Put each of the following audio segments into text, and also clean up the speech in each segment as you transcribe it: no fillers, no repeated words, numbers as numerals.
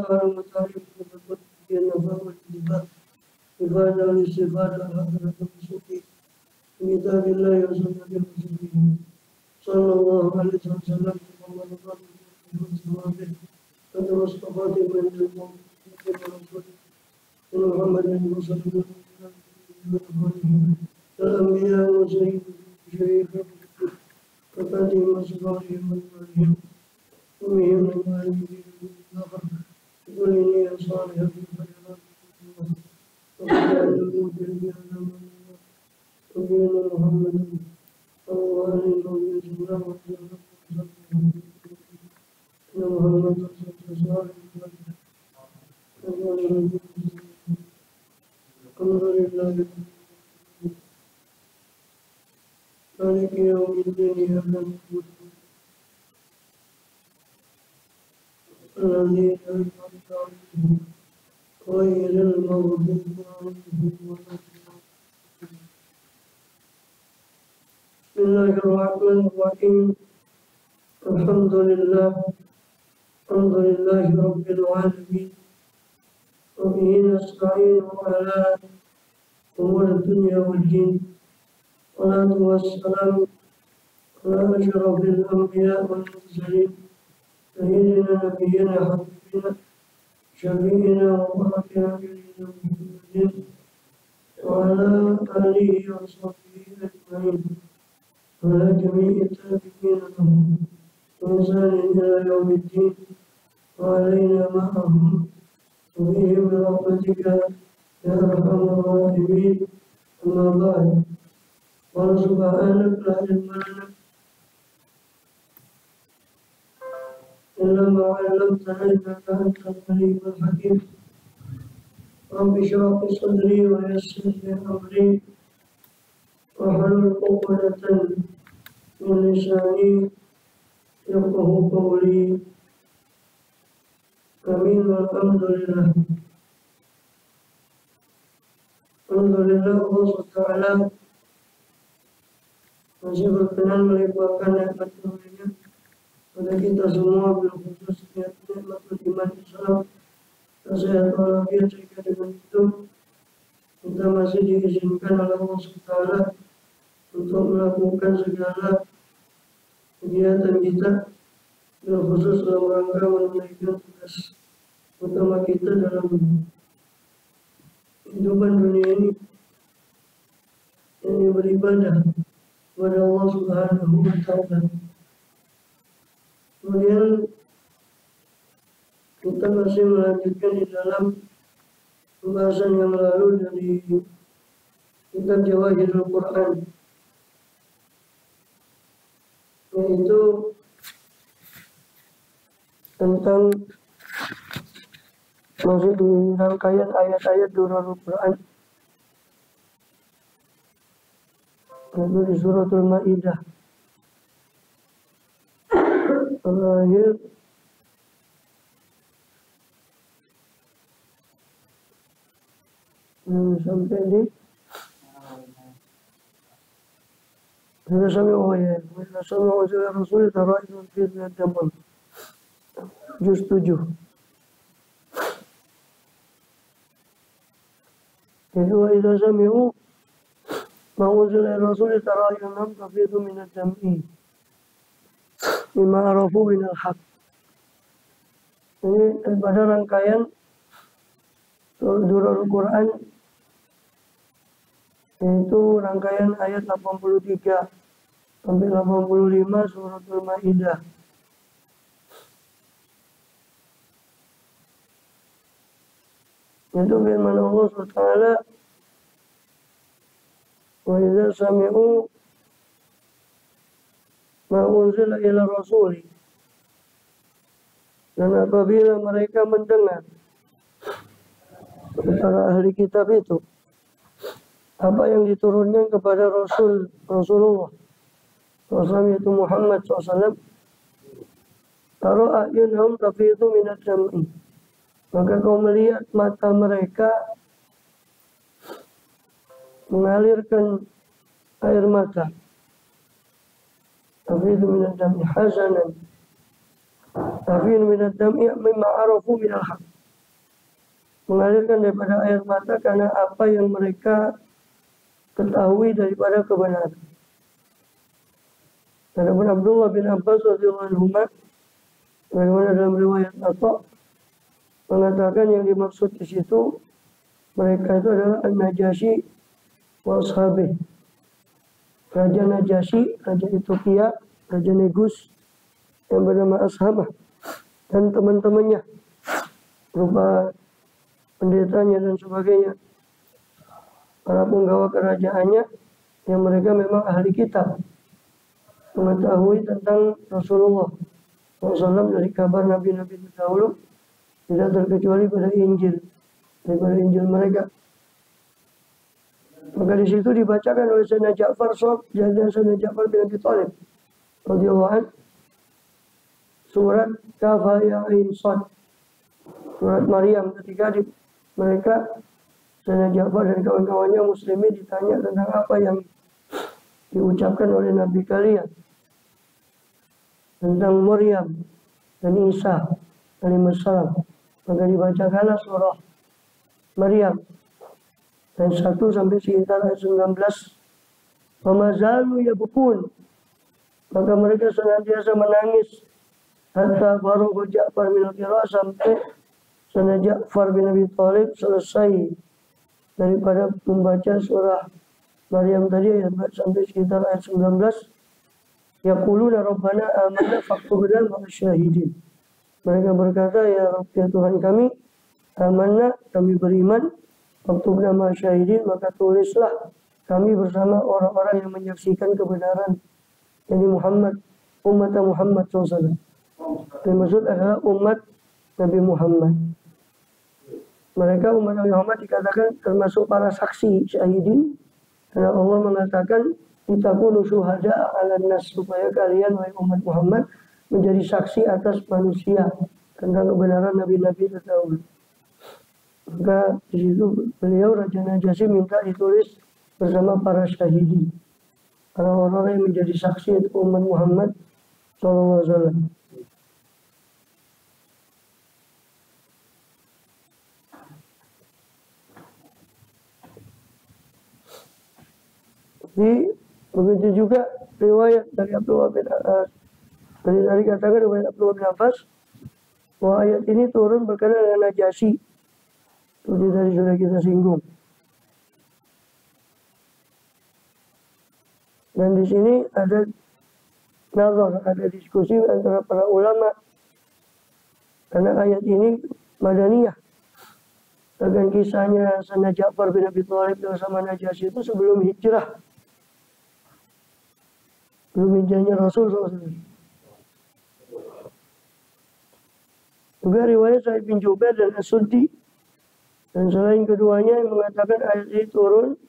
ta'ala matarif berdapat biar nafas berjibat ibadah istifadah hadirat bersuci minta billah ya sunnati rasulih sallallahu alaihi wasallam terus kafati menjadi Muhammad bin Rasulullah الأنبياء وسيد شريف وفاتهم وصفاتهم والمالهم ومهم المالكين بالآخر بكل نية صالحة في الخيرات وقال الموت بأن نبينا محمد صلى الله عليه وسلم أن محمد صلى الله عليه وسلم الحمد لله مالك يوم الدين إياك نعبد الذين أنعمت عليهم غير المغضوب عليهم ولا الضالين بسم الله الرحمن الرحيم الحمد لله رب العالمين وبه نستعين على أمور الدنيا والدين والصلاة والسلام على أشرف الأنبياء والمرسلين سيدنا نبينا حبيبنا شفيعنا وقاتنا سيدنا محمد وعلى آله وصحبه أجمعين وعلى جميع التابعين لهم بإحسان إلى يوم الدين وعلينا معهم وبهم برحمتك يا أرحم الراحمين أما بعد قال سبحانك لا علم لنا إلا ما علمتنا إنك أنت العليم الحكيم رب اشرح لي صدري ويسر لي أمري واحلل عقدة من لساني يفقه قولي آمين والحمد لله. Alhamdulillah Allah SWT masih berkenan melimpahkan nikmat karunia pada kita semua, berkhusus nikmatul iman Islam, kesehatan walafiat. Sehingga dengan itu kita masih diizinkan oleh Allah SWT untuk melakukan segala kegiatan kita, berkhusus dalam rangka menunaikan tugas utama kita dalam kehidupan dunia ini, yang beribadah kepada Allah Subhanahu wa Ta'ala. Kemudian kita masih melanjutkan di dalam pembahasan yang lalu dari kitab Jawahirul Quran, yaitu tentang masih di rangkaian ayat-ayat Durarul Quran, yaitu di suratul Maidah terakhir sampai di sampai Rasul terakhir di Jamal juz 7. Jadi wa idza sami'u ma unzila Rasul tara ayunhum tafidu min ad-dam'i bima arafu min al-haq. Ini pada rangkaian Durarul Quran, yaitu rangkaian ayat 83 sampai 85 suratul Maidah. Itu firman Allah SWT, wa idza sami'u ma unzila ila rasuli, dan apabila mereka mendengar, para ahli kitab itu, apa yang diturunkan kepada Rasulullah SAW, yaitu Muhammad SAW, tara a'yunhum tafidu minad dam'i, maka kau melihat mata mereka mengalirkan air mata. Tafidu minad dam'i hazanan, Nafiyun minad dam'i mimma arafu minal haq. Mengalirkan daripada air mata karena apa yang mereka ketahui daripada kebenaran. Adapun Abdullah bin Abbas radhiyallahu anhu bagaimana dalam riwayat Atha mengatakan yang dimaksud di situ mereka itu adalah An-Najasyi wa ashabih. Raja Najasyi, Raja Ethiopia, Raja Negus yang bernama Ashabah dan teman-temannya berupa pendetanya dan sebagainya, para penggawa kerajaannya yang mereka memang ahli kitab, mengetahui tentang Rasulullah SAW dari kabar nabi-nabi terdahulu, tidak terkecuali pada Injil, daripada Injil mereka. Maka di situ dibacakan oleh Sayyidina Ja'far bin Abi Thalib radhiyallahu anhu surat Kaf ha ya ain sad, surat Maryam, ketika mereka Sayyidina Ja'far dan kawan-kawannya muslimin ditanya tentang apa yang diucapkan oleh Nabi kalian tentang Maryam dan Isa alaihissalam, maka dibacakanlah surah Maryam dan 1 sampai sekitar ayat 19. Pamazalu yabkun, maka mereka senantiasa menangis hatta faragha Ja'far min al-qira'ah, sampai Sayyidina Ja'far bin Abi Thalib selesai daripada membaca surah Maryam tadi sampai sekitar ayat 19. Yaquluna rabbana amanna faktubna ma'as syahidin. Mereka berkata, ya Rabb, ya Tuhan kami, amanna, kami beriman, faktubna ma'as syahidin, maka tulislah kami bersama orang-orang yang menyaksikan kebenaran. Jadi Muhammad, umat Muhammad SAW. Yang maksud adalah umat Nabi Muhammad. Mereka umat Nabi Muhammad dikatakan termasuk para saksi syahidin, karena Allah mengatakan litakunu syuhada 'alan nas, supaya kalian wahai umat Muhammad menjadi saksi atas manusia tentang kebenaran nabi-nabi terdahulu. Maka di situ beliau Raja Najasyi minta ditulis bersama para syahidin, para orang yang menjadi saksi untuk umat Muhammad sallallahu alaihi wasallam. Begitu juga riwayat dari Abdullah bin Abbas. Tadi katakan riwayat Abdullah bin Abbas bahwa ayat ini turun berkenaan dengan Najasyi. Seperti tadi sudah kita singgung. Dan di sini ada nazar, ada diskusi antara para ulama karena ayat ini Madaniyah. Dan kisahnya Sayyidina Ja'far bin Abi Thalib bersama Najasyi itu sebelum hijrah. Belum hijrahnya Rasul SAW. Juga riwayat Sa'id bin Jubair dan As-Suddi. Dan selain keduanya yang mengatakan ayat ini turun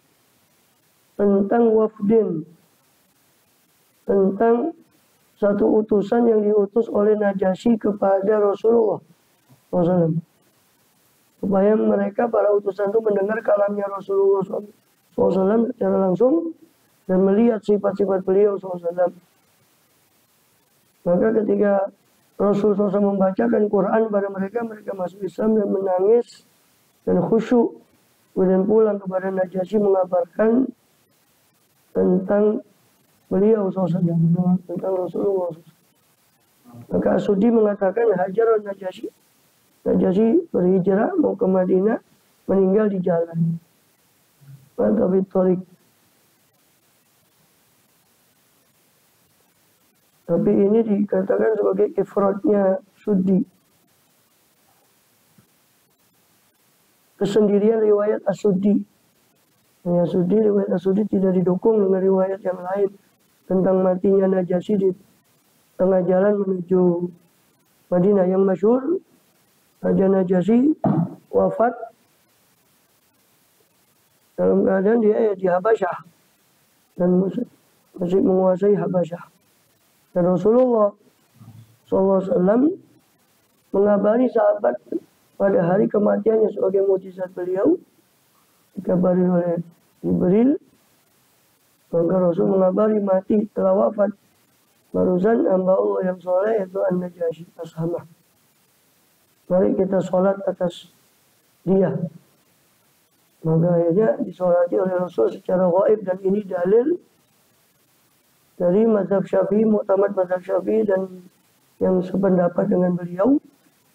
tentang wafdin. Tentang satu utusan yang diutus oleh Najasyi kepada Rasulullah SAW. Supaya mereka, para utusan itu mendengar kalamnya Rasulullah SAW secara langsung dan melihat sifat-sifat beliau SAW. Maka ketika Rasulullah SAW membacakan Quran pada mereka, mereka masuk Islam dan menangis dan khusyuk. Kemudian pulang kepada Najasyi mengabarkan tentang beliau SAW, tentang Rasulullah SAW. Maka As-Suddi mengatakan hajar Najasyi. Najasyi berhijrah mau ke Madinah, meninggal di jalan. Tapi Tariq. Tapi ini dikatakan sebagai ifratnya Suddi. Kesendirian riwayat As-Suddi. Riwayat As-Suddi tidak didukung dengan riwayat yang lain tentang matinya Najasyi di tengah jalan menuju Madinah. Yang masyhur, Raja Najasyi wafat dalam keadaan dia di Habasyah dan masih menguasai Habasyah. Dan Rasulullah SAW mengabari sahabat pada hari kematiannya sebagai mukjizat beliau, dikabari oleh Jibril. Maka Rasul mengabari mati, telah wafat Barusan hamba Allah yang soleh itu An-Najasyi Ashamah. Mari kita sholat atas dia. Maka akhirnya disolati oleh Rasul secara gaib, dan ini dalil dari mazhab Syafi'i, mu'tamad mazhab Syafi'i dan yang sependapat dengan beliau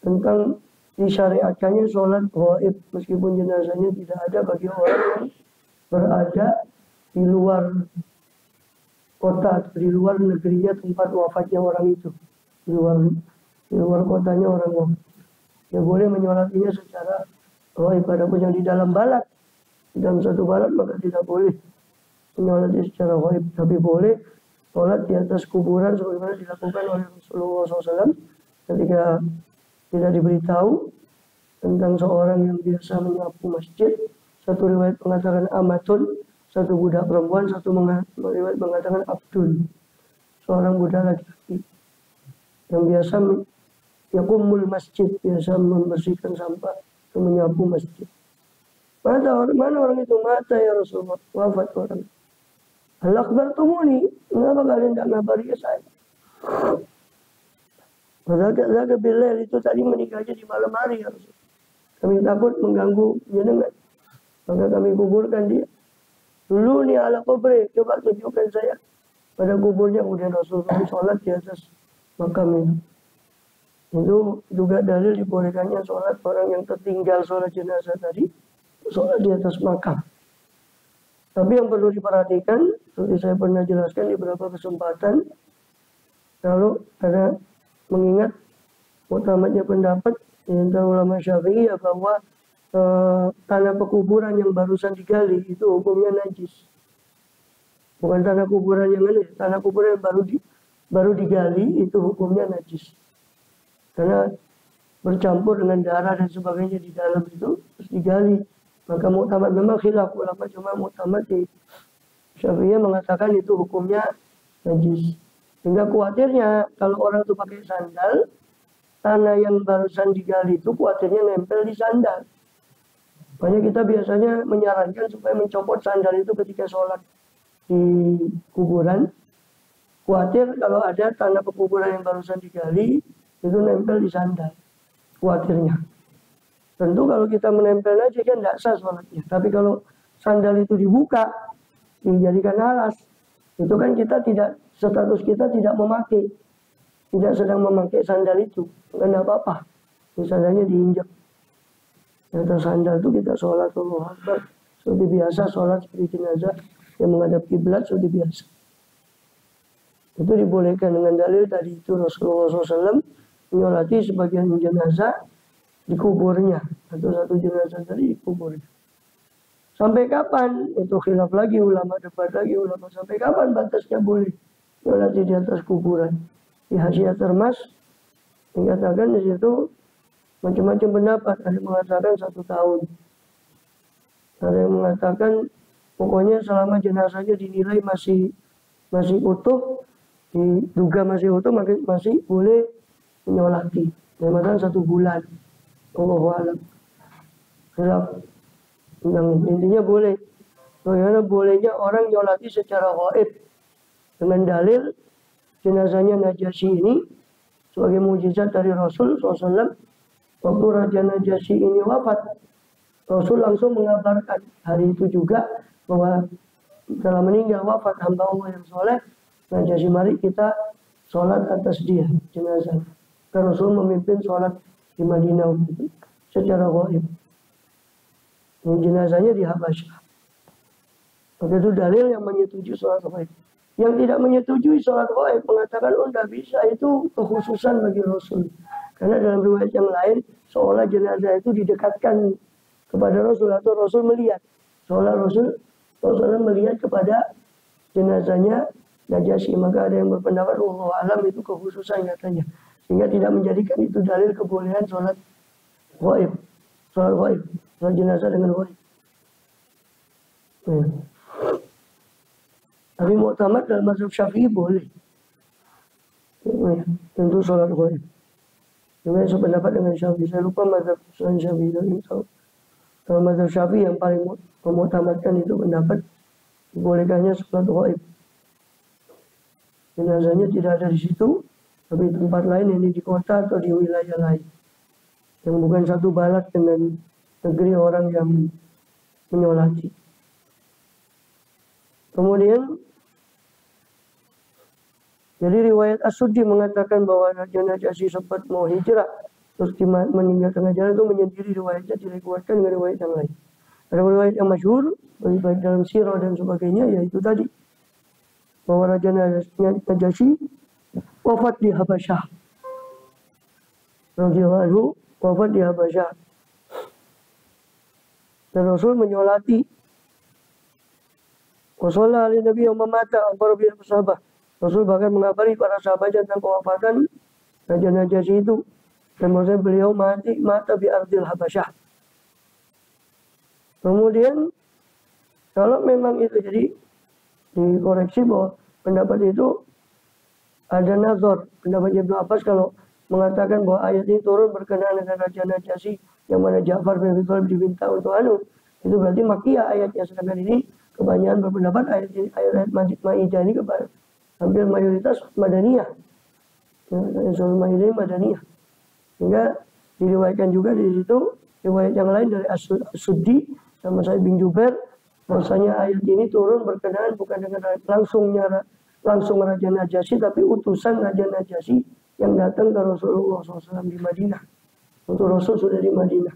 tentang disyariatkannya sholat gaib meskipun jenazahnya tidak ada bagi orang yang berada di luar kota, di luar negerinya tempat wafatnya orang itu, di luar kotanya orang wafat. Ya boleh menyolatinya secara gaib. Adapun yang di dalam balat, di dalam satu balat, maka tidak boleh menyolati secara gaib, tapi boleh sholat di atas kuburan sebagaimana dilakukan oleh Rasulullah SAW ketika tidak diberitahu tentang seorang yang biasa menyapu masjid. Satu riwayat mengatakan amatun, satu budak perempuan, satu riwayat mengatakan abdul, seorang budak laki-laki yang biasa yakumul masjid, biasa membersihkan sampah atau menyapu masjid. Mana orang itu? Mata ya Rasulullah, wafat orang. Al-Akbar tumuni, kenapa kalian tidak ngabari saya? Zaga Bilal itu tadi menikahnya di malam hari ya Rasul. Kami takut mengganggu jenengan, maka kami kuburkan dia. Dulu nih ala kubri, coba tunjukkan saya pada kuburnya. Kemudian Rasulullah sholat di atas makam itu. Itu juga dalil dibolehkannya sholat orang yang tertinggal sholat jenazah tadi, sholat di atas makam. Tapi yang perlu diperhatikan, seperti saya pernah jelaskan di beberapa kesempatan, kalau ada mengingat utamatnya pendapat di antara ulama Syafi'i ya bahwa tanah pekuburan yang barusan digali itu hukumnya najis. Bukan tanah kuburan yang ini, tanah kuburan yang baru digali itu hukumnya najis. Karena bercampur dengan darah dan sebagainya di dalam itu terus digali. Maka mu'tamad memang khilaf ulama, cuma mu'tamad di Syafi'iyah mengatakan itu hukumnya najis. Sehingga khawatirnya kalau orang itu pakai sandal, tanah yang barusan digali itu khawatirnya nempel di sandal. Makanya kita biasanya menyarankan supaya mencopot sandal itu ketika sholat di kuburan. Khawatir kalau ada tanah pekuburan yang barusan digali, itu nempel di sandal. Khawatirnya. Tentu kalau kita menempel aja kan tidak sah sholatnya. Tapi kalau sandal itu dibuka, dijadikan alas, itu kan kita tidak, status kita tidak memakai. Tidak sedang memakai sandal itu. Bukan apa-apa. Sandalnya diinjak. Di atas sandal itu kita sholat Allahu Akbar. Seperti biasa sholat seperti jenazah yang menghadap kiblat seperti biasa. Itu dibolehkan dengan dalil tadi itu Rasulullah SAW menyolati sebagian jenazah di kuburnya, atau satu jenazah tadi di kuburnya. Sampai kapan? Itu khilaf lagi ulama, debat lagi ulama. Sampai kapan batasnya boleh nyolati di atas kuburan? Di Hasyiah Termas dikatakan di situ macam-macam pendapat. Ada yang mengatakan 1 tahun, ada yang mengatakan pokoknya selama jenazahnya dinilai masih utuh, diduga masih utuh, masih boleh menyolati. Memang 1 bulan. Allahu a'lam. Khilaf. Intinya boleh. Bagaimana bolehnya orang nyolati secara gaib dengan dalil jenazahnya Najasyi ini sebagai mujizat dari Rasul SAW. Waktu Raja Najasyi ini wafat, Rasul langsung mengabarkan hari itu juga bahwa telah meninggal wafat hamba Allah yang soleh Najasyi, mari kita sholat atas dia jenazah. Karena Rasul memimpin sholat di Madinah secara gaib. Jenazahnya di Habasyah. Maka itu dalil yang menyetujui sholat gaib. Yang tidak menyetujui sholat gaib mengatakan tidak bisa, itu kekhususan bagi Rasul. Karena dalam riwayat yang lain seolah jenazah itu didekatkan kepada Rasul atau Rasul melihat. Seolah Rasul melihat kepada jenazahnya Najasyi. Maka ada yang berpendapat wallahu alam itu kekhususan katanya. Sehingga tidak menjadikan itu dalil kebolehan sholat gaib. Sholat gaib. Sholat jenazah dengan gaib. Tapi mu'tamad dalam mazhab Syafi'i boleh. Tentu sholat gaib. Sebenarnya sependapat dengan Syafi'i. Saya lupa mazhab Syafi'i itu tahu. Kalau mazhab Syafi'i yang paling memu'tamadkan itu pendapat dibolehkannya sholat gaib. jenazahnya tidak ada di situ, tapi tempat lain, ini di kota atau di wilayah lain yang bukan satu balat dengan negeri orang yang menyolati. Kemudian jadi riwayat As-Suddi mengatakan bahwa Raja Najasyi sempat mau hijrah terus meninggal tengah jalan, itu menyendiri, riwayatnya tidak dikuatkan dengan riwayat yang lain. Ada riwayat yang masyhur baik dalam sirah dan sebagainya, yaitu tadi bahwa Raja Najasyi wafat di Habasyah. Radhiyallahu anhu wafat di Habasyah. Dan Rasul menyolati. Wasalla alaihi Nabi yang memata akbar bil sahabat. Rasul bahkan mengabari para sahabat tentang kewafatan Raja Najasyi itu. Dan maksudnya beliau mata di ardil Habasyah. Kemudian kalau memang itu, jadi dikoreksi bahwa pendapat itu ada nazar. Pendapat Ibnu Abbas kalau mengatakan bahwa ayat ini turun berkenaan dengan Raja Najasyi yang mana Ja'far bin Abi Thalib diminta untuk itu berarti Makkiyah ayatnya. Sedangkan ini kebanyakan berpendapat ayat Maidah ini hampir mayoritas Madaniyah. Surah Maidah Madaniyah. Sehingga diriwayatkan juga di situ riwayat yang lain dari As-Suddi sama Sa'id bin Jubair bahwasanya ayat ini turun berkenaan bukan dengan langsung Raja Najasyi, tapi utusan Raja Najasyi yang datang ke Rasulullah SAW di Madinah. Untuk Rasul sudah di Madinah.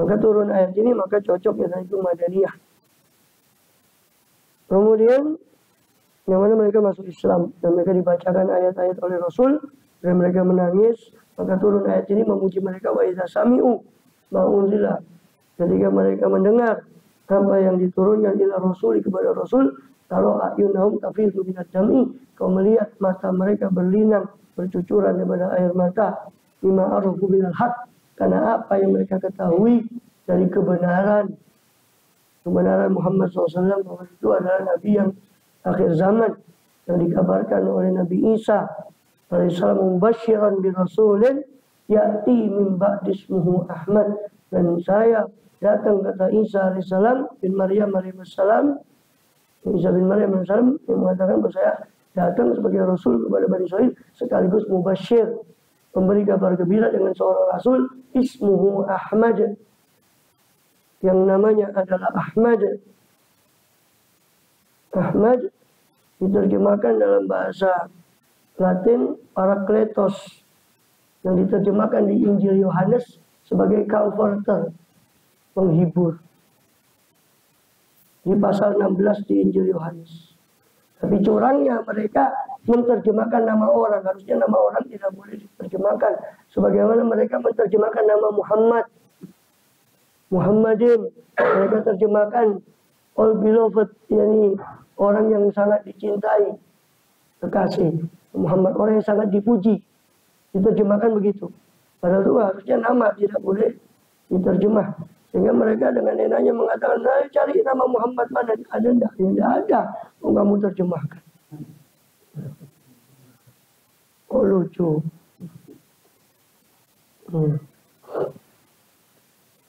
Maka turun ayat ini, maka cocok ya itu Madaniyah. Kemudian yang mana mereka masuk Islam dan mereka dibacakan ayat-ayat oleh Rasul dan mereka menangis, maka turun ayat ini memuji mereka, wa idza sami'u ma unzila, ketika mereka mendengar apa yang diturunkan ila Rasul kepada Rasul, kalau ayunahum tafidu minad dam'i, kau melihat mata mereka berlinang bercucuran daripada air mata, lima arafu minal haq, karena apa yang mereka ketahui dari kebenaran Muhammad SAW, bahwa itu adalah Nabi yang akhir zaman yang dikabarkan oleh Nabi Isa alaihissalam, mubasyiran bi rasulin ya'ti min ba'di ismuhu Ahmad, dan saya datang, kata Isa alaihissalam bin Maryam alaihissalam, Isa bin Maryam alaihissalam yang mengatakan bahwa saya datang sebagai Rasul kepada Bani Israil sekaligus mubasyir, memberi kabar gembira dengan seorang Rasul, ismuhu Ahmad, yang namanya adalah Ahmad. Ahmad diterjemahkan dalam bahasa Latin Parakletos, yang diterjemahkan di Injil Yohanes sebagai comforter, penghibur, di pasal 16 di Injil Yohanes. Tapi curangnya mereka menerjemahkan nama orang, harusnya nama orang tidak boleh diterjemahkan, sebagaimana mereka menerjemahkan nama Muhammadin, mereka terjemahkan all beloved, yakni orang yang sangat dicintai, kekasih. Muhammad, orang yang sangat dipuji, diterjemahkan begitu. Padahal itu harusnya nama tidak boleh diterjemah. Sehingga mereka dengan enaknya mengatakan, nah, cari nama Muhammad mana, ada enggak? Tidak ada, mau kamu terjemahkan. Oh, lucu.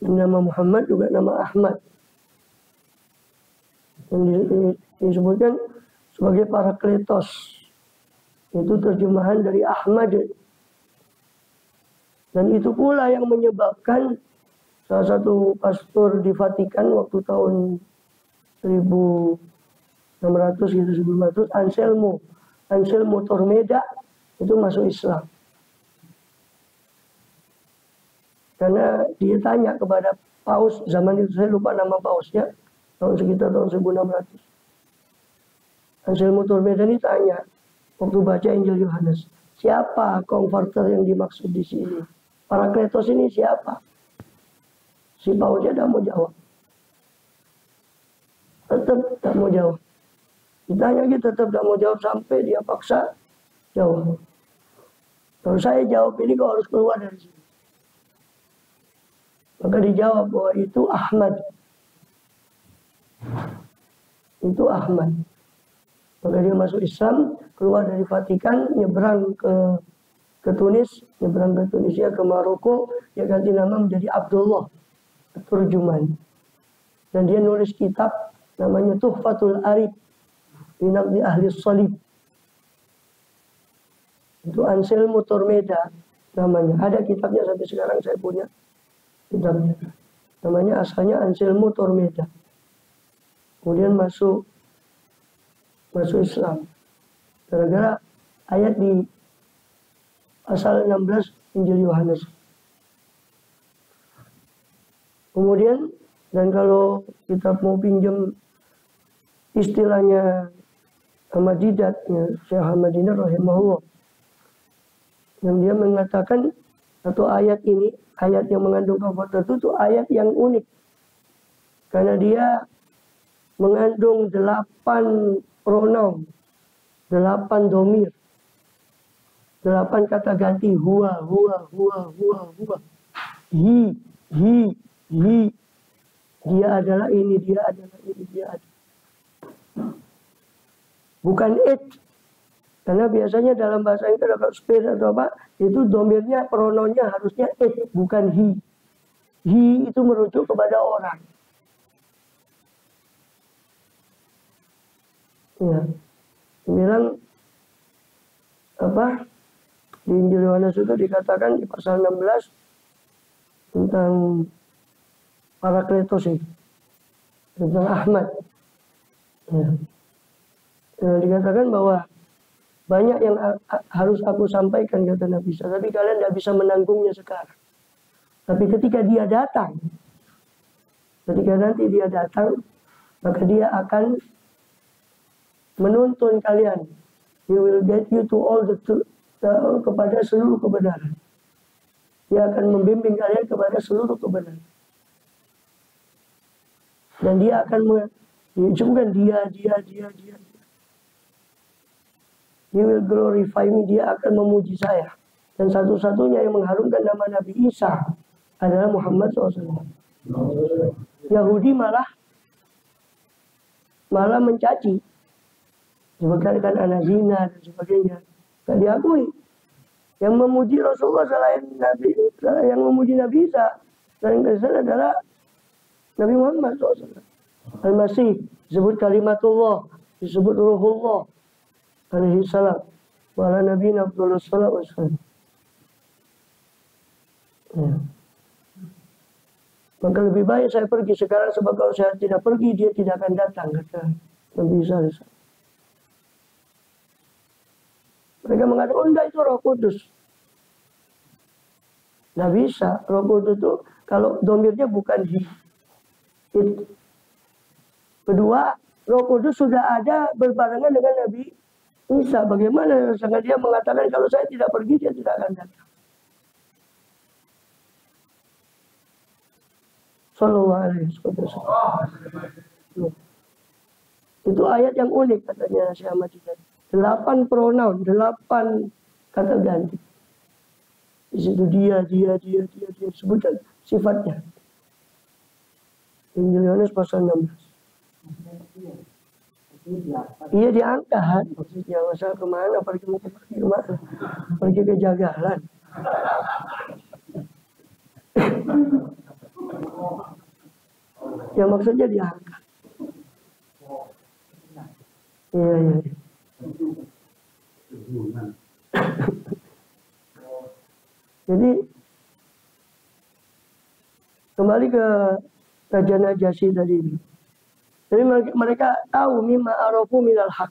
Nama Muhammad juga nama Ahmad, yang disebutkan sebagai Parakletos. Itu terjemahan dari Ahmad. Dan itu pula yang menyebabkan salah satu pastor di Vatikan waktu tahun 1600 gitu, 1700, Anselmo Tormeda itu masuk Islam. Karena dia tanya kepada paus zaman itu, saya lupa nama pausnya, sekitar tahun 1600. Anselmo Tormeda ini tanya waktu baca Injil Yohanes, siapa comforter yang dimaksud di sini? Parakletos ini siapa? Si pausnya tidak mau jawab. Tetap tidak mau jawab. Ditanya gitu tetap tidak mau jawab sampai dia paksa jawab. Kalau saya jawab ini kau harus keluar dari sini. Maka dijawab bahwa itu Ahmad. Itu Ahmad. Maka dia masuk Islam, keluar dari Vatikan, nyebrang ke Tunis, nyebrang ke Tunisia, ke Maroko, dia ganti nama menjadi Abdullah Turjuman. Dan dia nulis kitab namanya Tuhfatul Arif fi Naqdi Ahli Salib. Itu Anselmo Tormeda namanya. Ada kitabnya sampai sekarang saya punya kitabnya. Namanya asalnya Anselmo Tormeda. Kemudian masuk Islam. Gara-gara ayat di pasal 16 Injil Yohanes. Kemudian, dan kalau kita mau pinjam istilahnya Ahmadiyyah, Syekh Ahmadiyah rahimahullah, yang dia mengatakan satu ayat ini, ayat yang mengandung kafat itu ayat yang unik. Karena dia mengandung 8 pronoun, 8 domir, 8 kata ganti, huwa, hi, dia adalah ini, dia adalah ini, dia adalah. Bukan it. Karena biasanya dalam bahasa Inggris kalau spirit atau apa, itu domirnya, pronounnya harusnya it, bukan he. He itu merujuk kepada orang. Ya. Bilang apa? Di Injil Yohanes itu dikatakan di pasal 16 tentang Parakletos itu, tentang Ahmad. Ya. Dikatakan bahwa banyak yang harus aku sampaikan, kata Nabi Isa, tapi kalian tidak bisa menanggungnya sekarang. Tapi ketika dia datang, ketika nanti dia datang, maka dia akan menuntun kalian. He will get you to all the truth, kepada seluruh kebenaran. Dia akan membimbing kalian kepada seluruh kebenaran. Dan dia akan menunjukkan dia. He will glorify me, dia akan memuji saya. Dan satu-satunya yang mengharumkan nama Nabi Isa adalah Muhammad SAW. Yahudi malah mencaci. Diberikan anak zina dan sebagainya. Tidak diakui. Yang memuji Rasulullah selain Nabi, yang memuji Nabi Isa selain Kristen adalah Nabi Muhammad SAW. Al-Masih disebut kalimatullah, disebut ruhullah alaihi salam. Wa ala nabiyina Abdullah sallallahu alaihi wasallam. Ya. Maka lebih baik saya pergi sekarang, sebab kalau saya tidak pergi dia tidak akan datang, kata Nabi Isa. Mereka mengatakan, oh enggak, itu Roh Kudus. Nggak bisa. Roh Kudus itu kalau domirnya bukan it. Kedua, Roh Kudus sudah ada berbarengan dengan Nabi Isa. Bagaimana sangat dia mengatakan kalau saya tidak pergi dia tidak akan datang. Sallallahu alaihi wasallam. Itu ayat yang unik katanya Syekh Ahmad tadi. 8 pronoun, 8 kata ganti. Di situ dia sebutkan sifatnya. Injil Yohanes pasal 16. Iya diangkat. Maksudnya masa kemana? Pergi kemana? Pergi ke jagalan. Ya maksudnya diangkat. Iya. Jadi kembali ke Raja Najasyi tadi. Jadi mereka tahu mimma arafu minal haq.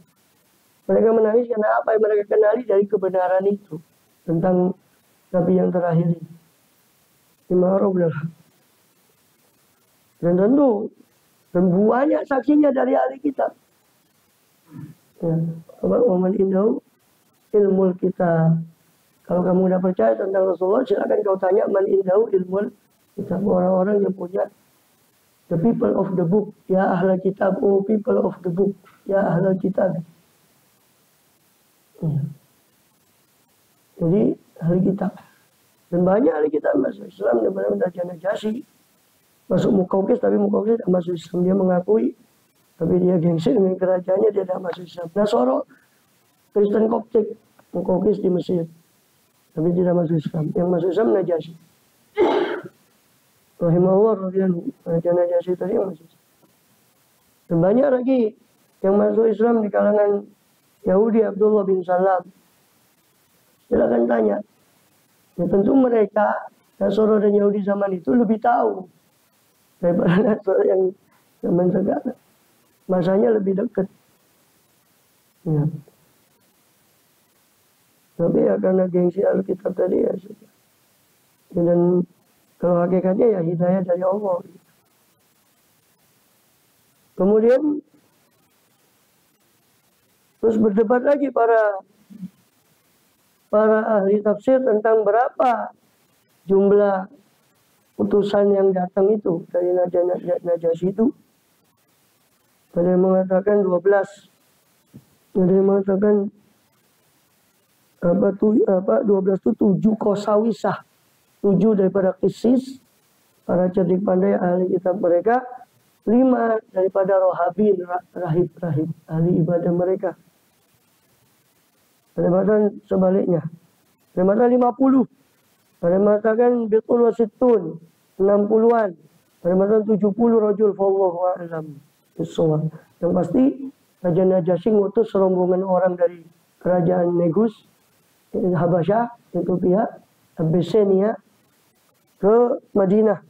Mereka menangis karena apa yang mereka kenali dari kebenaran itu tentang Nabi yang terakhir ini. Mimma arafu minal haq. Dan tentu dan banyak saksinya dari ahli kitab. Ya, Muhammad Indahu ilmu kita. Kalau kamu udah percaya tentang Rasulullah, silakan kau tanya man indahu ilmu kitab, orang-orang yang punya the people of the book. Ya ahli kitab, oh people of the book. Ya ahli kitab. Ya. Jadi ahli kitab. Dan banyak ahli kitab masuk Islam yang benar-benar Najasyi. Masuk Mukaukis, tapi Mukaukis tidak masuk Islam. Dia mengakui, tapi dia gengsi dengan kerajaannya, dia tidak masuk Islam. Nasoro, Kristen Koptik, Mukaukis di Mesir. Tapi tidak masuk Islam. Yang masuk Islam Najasyi. Rahimahullah, Raja Najasyi tadi yang masuk Islam. Dan banyak lagi yang masuk Islam di kalangan Yahudi, Abdullah bin Salam. Silakan tanya. Ya tentu mereka Nasara dan Yahudi zaman itu lebih tahu daripada Nasara yang zaman sekarang. Masanya lebih dekat. Ya. Tapi ya karena gengsi Alkitab tadi ya sudah. Dan kalau hakikatnya ya hidayah dari Allah. Kemudian terus berdebat lagi para ahli tafsir tentang berapa jumlah utusan yang datang itu dari Najasyi itu. Ada yang mengatakan 12, ada yang mengatakan 12 itu 7 kosawisah, 7 daripada kisis para cerdik pandai ahli kitab mereka, 5 daripada rohabin, rahib ahli ibadah mereka. Ada yang mengatakan sebaliknya, ada yang mengatakan 50, ada yang mengatakan bitun wasitun 60-an, ada yang mengatakan 70 rajul wallahu a'lam. Yang pasti Raja Najasyi ngutus rombongan orang dari kerajaan Negus Habasyah, Ethiopia, Abyssinia ke Madinah.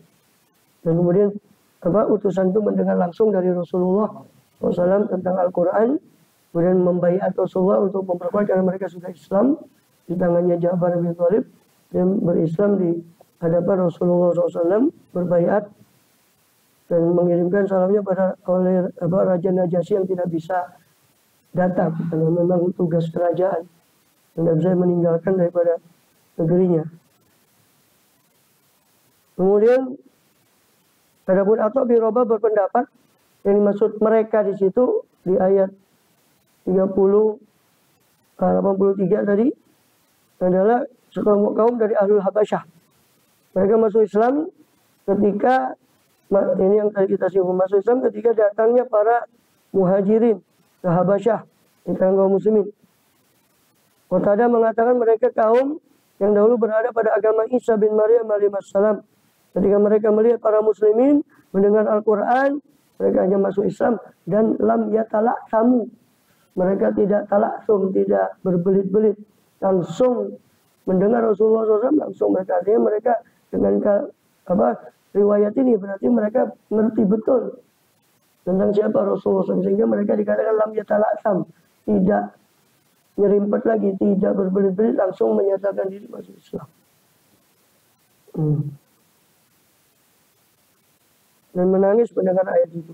Dan kemudian utusan itu mendengar langsung dari Rasulullah SAW tentang Al-Quran, kemudian membaiat Rasulullah untuk memperkuat karena mereka sudah Islam di tangannya Ja'far bin Thalib, dan berislam di hadapan Rasulullah SAW, berbaiat dan mengirimkan salamnya oleh Raja Najasyi yang tidak bisa datang karena memang tugas kerajaan dan tidak bisa meninggalkan daripada negerinya. Kemudian adapun Atha bin Rabah berpendapat yang dimaksud mereka di situ di ayat 83 tadi adalah sekelompok kaum dari Ahlul Habasyah. Mereka masuk Islam ketika ini yang tadi kita singgung, masuk Islam ketika datangnya para muhajirin ke Habasyah di kalangan kaum muslimin. Qatadah mengatakan mereka kaum yang dahulu berada pada agama Isa bin Maryam alaihissalam. Ketika mereka melihat para muslimin mendengar Al-Quran, mereka hanya masuk Islam dan lam yatala'samu. Mereka tidak talaksum, tidak berbelit-belit, langsung mendengar Rasulullah SAW, langsung mereka, artinya mereka dengan riwayat ini berarti mereka mengerti betul tentang siapa Rasulullah SAW, sehingga mereka dikatakan lam yatalaksam, tidak nyerimpet lagi, tidak berbelit-belit, langsung menyatakan diri masuk Islam. Dan menangis mendengar ayat itu.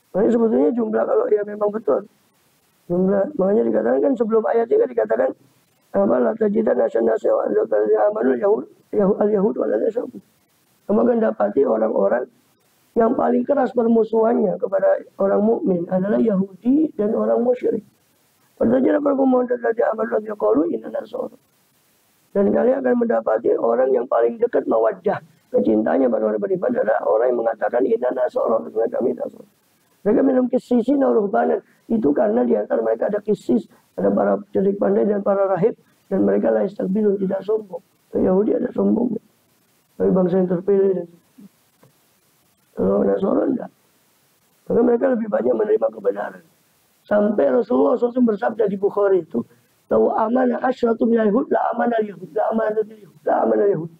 Nah, sebetulnya jumlah kalau ya memang betul jumlah, makanya dikatakan kan sebelum ayat ini kan dikatakan la tajidan nasyana amanul yahud wala tasab. Kamu akan dapati orang-orang yang paling keras permusuhannya kepada orang mukmin adalah Yahudi dan orang musyrik. Pertanyaan perkumuan dari amanul yaqulu inna nasara. Dan kalian akan mendapati orang yang paling dekat mawaddah, kecintanya pada orang beriman adalah orang yang mengatakan inna nasara, kami nasara. Mereka minum kisisi ruhbanan. Itu karena di antara mereka ada kisis, ada para cerdik pandai dan para rahib, dan mereka la yastakbirun, tidak sombong. Yahudi ada sombong. Tapi bangsa yang terpilih. Kalau Nasara enggak. Maka mereka lebih banyak menerima kebenaran. Sampai Rasulullah SAW bersabda di Bukhari itu, "Lau amana asyratu min al-yahud la amana al-yahud, la amana al-yahud, la amana al-yahud."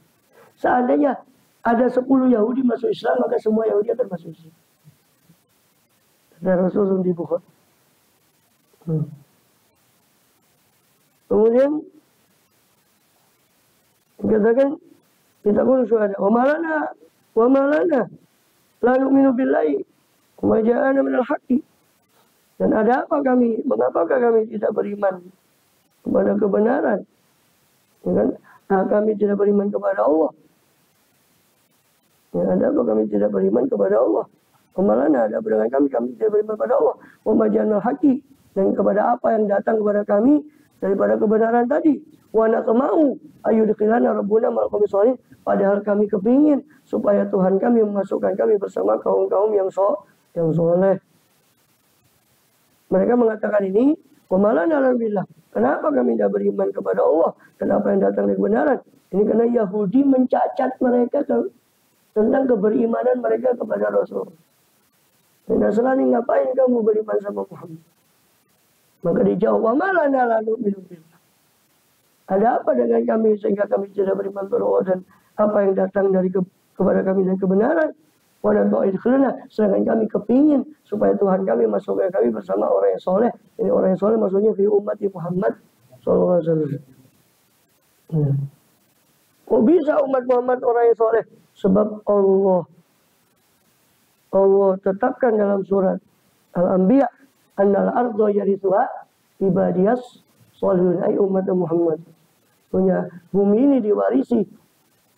Seandainya ada 10 Yahudi masuk Islam, maka semua Yahudi akan masuk Islam. Dan Rasulullah di Bukhari. Kemudian dikatakan kita pun syuhada. Wa malana la nu'minu billahi wa ja'ana minal haqqi. Dan ada apa kami? Mengapakah kami tidak beriman kepada kebenaran? Ya kan? Nah, kami tidak beriman kepada Allah. Ya, ada apa kami tidak beriman kepada Allah? Kemalana ada dengan kami tidak beriman kepada Allah. Wa maja'ana haqqi, dan kepada apa yang datang kepada kami daripada kebenaran tadi. Wa natma'u ayyudkhilana rabbuna ma'al qawmi shalihin, padahal kami kepingin supaya Tuhan kami memasukkan kami bersama kaum-kaum yang soleh. Mereka mengatakan ini, wa malana alhamdulillah. Kenapa kami tidak beriman kepada Allah dan apa yang datang dari kebenaran? Ini karena Yahudi mencacat mereka tentang keberimanan mereka kepada Rasul. Dan Nasrani, ngapain kamu beriman sama Muhammad? Maka dijawab, wa malana la nu'minu billah. Ada apa dengan kami sehingga kami tidak beriman pada Allah dan apa yang datang dari kepada kami dari kebenaran? Wadan ba'idkhilna, sedangkan kami kepingin supaya Tuhan kami masukkan kami bersama orang yang soleh. Ini orang yang soleh maksudnya fi umat Muhammad sallallahu alaihi wasallam. Kok bisa umat Muhammad orang yang soleh? Sebab Allah tetapkan dalam surat Al-Anbiya, annal ardo yarithuha ibadiyas solihun, ay umat Muhammad. Punya bumi ini diwarisi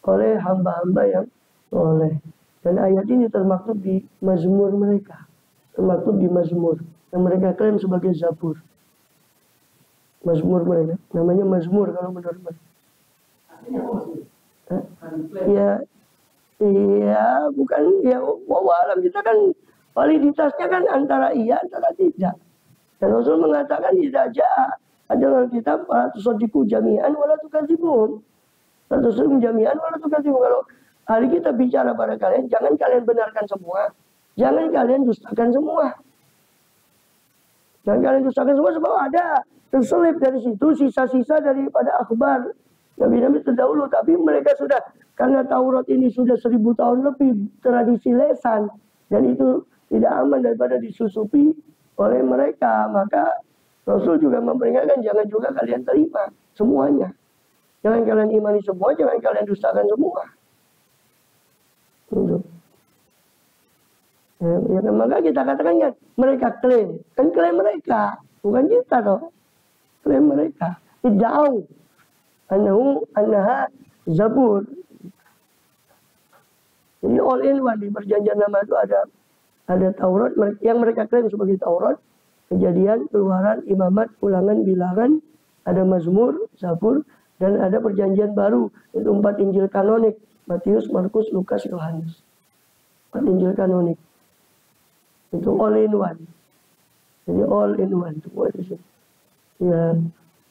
oleh hamba-hamba yang soleh. Dan ayat ini termaktub di Mazmur mereka. Termaktub di Mazmur. Yang mereka klaim sebagai Zabur. Mazmur mereka. Namanya Mazmur kalau menurut mereka. Iya, bukan. Ya, wawalam. Kita kan validitasnya kan antara iya, antara tidak. Dan Rasul mengatakan tidak jahat. Ada dalam kitab, tusodiku jami'an, walatukadzibun. Tusodiku jami'an, walatukadzibun. Kalau hari kita bicara pada kalian, jangan kalian benarkan semua. Jangan kalian dustakan semua. Jangan kalian dustakan semua sebab ada terselip dari situ sisa-sisa daripada akhbar Nabi-Nabi terdahulu. Tapi mereka sudah, karena Taurat ini sudah 1000 tahun lebih tradisi lesan. Dan itu tidak aman daripada disusupi oleh mereka. Maka Rasul juga memperingatkan, jangan juga kalian terima semuanya. Jangan kalian imani semua, jangan kalian dustakan semua. Ya, maka kita katakan kan mereka klaim, kan klaim mereka, bukan kita toh, klaim mereka. Jauh, annaha Zabur. Jadi all in one di perjanjian lama itu ada Taurat yang mereka klaim sebagai Taurat, Kejadian, Keluaran, Imamat, Ulangan, Bilangan, ada Mazmur, Zabur, dan ada perjanjian baru itu 4 Injil kanonik. Matius, Markus, Lukas, Yohanes. 4 Injil kanonik. Itu all in one. Jadi all in one. Semua di situ. Ya,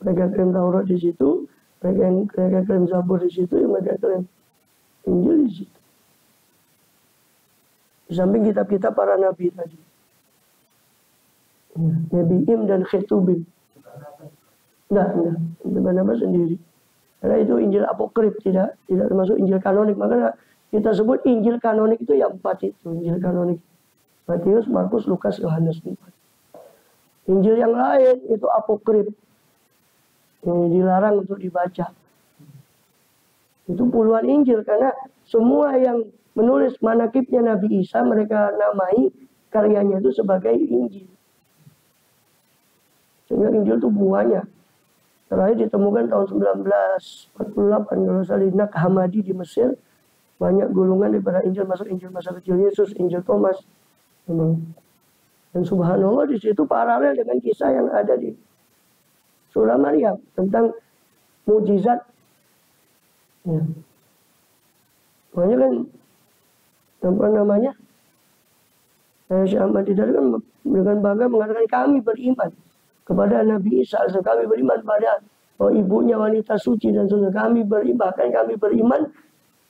mereka klaim Taurat di situ. Mereka klaim Zabur di situ. Mereka klaim Injil di situ. Di samping kitab-kitab para nabi tadi. Ya, Nabiim dan Khetubim. Enggak. Barnabas sendiri. Karena itu Injil apokrif, tidak termasuk Injil kanonik. Maka kita sebut Injil kanonik itu yang 4 itu. Injil kanonik. Matius, Markus, Lukas, Yohanes 4. Injil yang lain itu apokrif. Yang dilarang untuk dibaca. Itu puluhan Injil. Karena semua yang menulis manakibnya Nabi Isa, mereka namai karyanya itu sebagai Injil. Sehingga Injil itu buahnya. Terakhir ditemukan tahun 1948 kalau salah di Nag Hammadi di Mesir. Banyak gulungan daripada Injil, masuk Injil masa kecil Yesus, Injil Thomas. Dan subhanallah di situ paralel dengan kisah yang ada di surah Maryam tentang mukjizat. Ya. Makanya kan apa namanya? Syekh Ahmad Hidayat kan dengan bangga mengatakan kami beriman kepada Nabi Isa, kami beriman pada ibunya wanita suci dan saudara kami beriman, bahkan kami beriman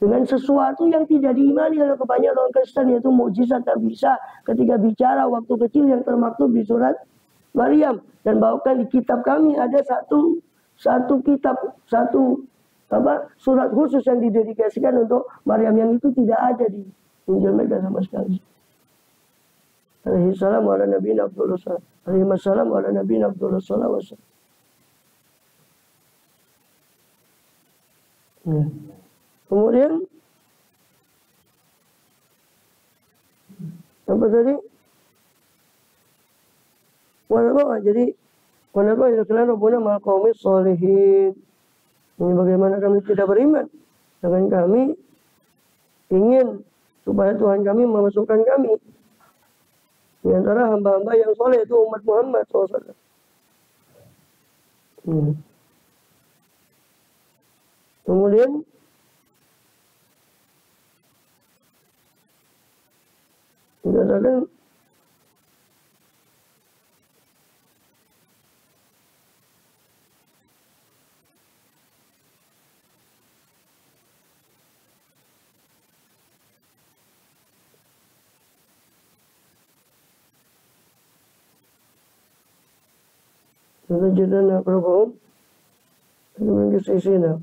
dengan sesuatu yang tidak diimani oleh kebanyakan orang Kristen, yaitu mukjizat Nabi Isa ketika bicara waktu kecil yang termaktub di surat Maryam. Dan bahkan di kitab kami ada satu kitab, surat khusus yang didedikasikan untuk Maryam, yang itu tidak ada di Injil mereka sama sekali. Alaihi salam wa ala nabiyina Abdullah salam. Alaihi salam wa ala nabiyina Abdullah salam. Kemudian apa tadi? Jadi kenapa kalian Rabbuna mal qaumis sholihin? Ini bagaimana kami tidak beriman dengan kami ingin supaya Tuhan kami memasukkan kami di antara hamba-hamba yang soleh, itu umat Muhammad SAW. Kemudian dikatakan Fatajidana aqrabahum min qisisina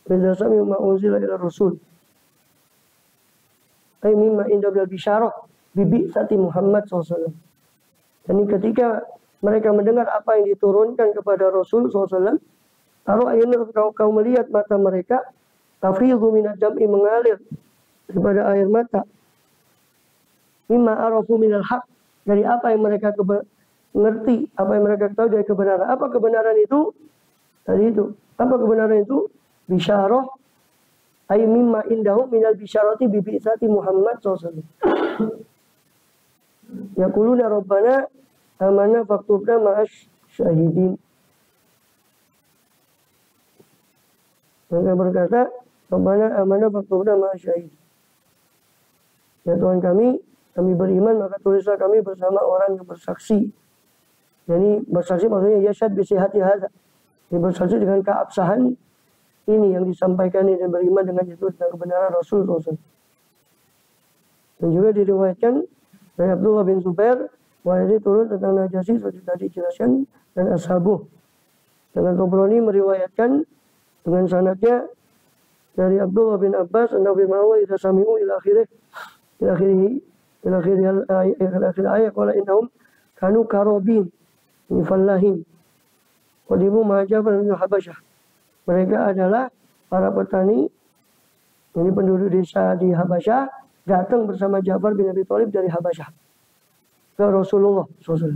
idza sami'u ma unzila ila rasul ay mimma inda bil bisyarah bibi sati Muhammad SAW. Dan ketika mereka mendengar apa yang diturunkan kepada Rasul SAW, taruh ayunur kau melihat mata mereka tafidhu minad dam'i mengalir daripada air mata mimma arafu minal haq dari apa yang mereka mengerti, apa yang mereka tahu dari kebenaran. Apa kebenaran itu? Tadi itu. Apa kebenaran itu? Bisyarah ay mimma indahu minal bisyarati bibi'tsati Muhammad SAW. Yaquluna rabbana amanna faktubna ma'as syahidin. Mereka berkata, rabbana amanna faktubna ma'as syahidin. Ya Tuhan kami beriman, maka tulislah kami bersama orang yang bersaksi. Jadi bersaksi maksudnya yashad bisihati hadza. Dia bersaksi dengan keabsahan ini yang disampaikan ini dan beriman dengan itu dan kebenaran Rasul SAW. Dan juga diriwayatkan dari Abdullah bin Zubair bahwa ini turun tentang Najasyi seperti tadi dijelaskan dan ashabuh. Dengan Tabrani meriwayatkan dengan sanadnya dari Abdullah bin Abbas Nabi Muhammad idza sami'u ila akhir ayat qala innahum kanu karobin fallahin qadimu ma'jafar min Habasyah. Mereka adalah para petani, ini penduduk desa di Habasyah, datang bersama Ja'far bin Abi Thalib dari Habasyah ke Rasulullah SAW.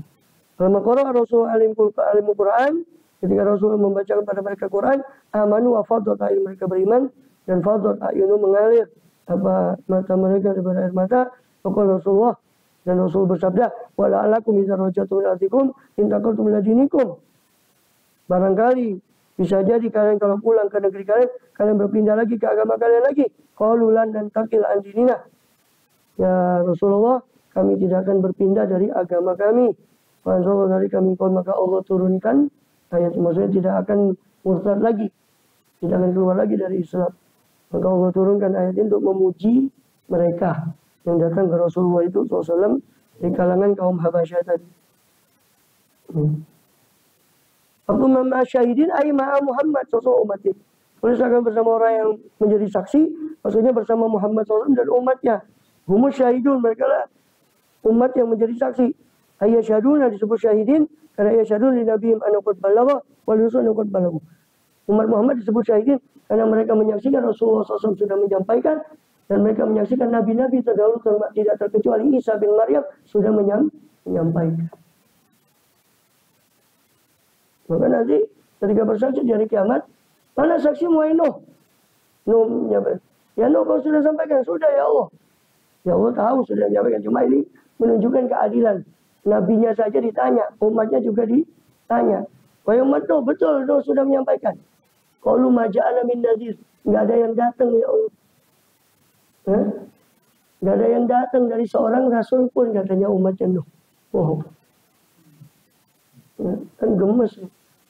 Kalau qara'a Rasul alim Quran, ketika Rasul membacakan pada mereka Quran, amanu wa fadat ayun, mereka beriman dan fadat ayunu mengalir apa mata mereka daripada air mata. Maka Rasulullah dan Rasul bersabda, wala alakum idza raja'tum ila ardikum in taqaltum ila dinikum. Barangkali bisa jadi kalian kalau pulang ke negeri kalian berpindah lagi ke agama kalian lagi. Qaululan dan takil andinina. Ya Rasulullah, kami tidak akan berpindah dari agama kami. Rasulullah dari kami maka Allah turunkan ayat, maksudnya tidak akan murtad lagi, tidak akan keluar lagi dari Islam. Maka Allah turunkan ayat ini untuk memuji mereka yang datang ke Rasulullah itu SAW di kalangan kaum Habasyah tadi. Waktu mama syahidin ay ma'a Muhammad SAW umatnya. Tuliskan bersama orang yang menjadi saksi, maksudnya bersama Muhammad SAW dan umatnya. Humus syahidun, mereka lah umat yang menjadi saksi. Ayyasyaduna disebut syahidin karena ayyasyadun li nabiyim anaqad balagha wal rusul anaqad balagha. Umat Muhammad disebut syahidin karena mereka menyaksikan Rasulullah SAW sudah menyampaikan dan mereka menyaksikan nabi-nabi terdahulu tidak terkecuali Isa bin Maryam sudah menyampaikan. Maka nanti ketika bersaksi di hari kiamat, mana saksi Nuh? Nuh menyampaikan. Ya Nuh, kau sudah sampaikan, sudah ya Allah. Ya Allah tahu sudah menyampaikan, cuma ini menunjukkan keadilan. Nabinya saja ditanya, umatnya juga ditanya. Wahai umat Nuh, betul Nuh sudah menyampaikan. Qalu ma ja'ana min nadhir, enggak ada yang datang ya Allah. Enggak ada yang datang dari seorang rasul pun katanya umatnya Nuh. Wow. Kan gemes.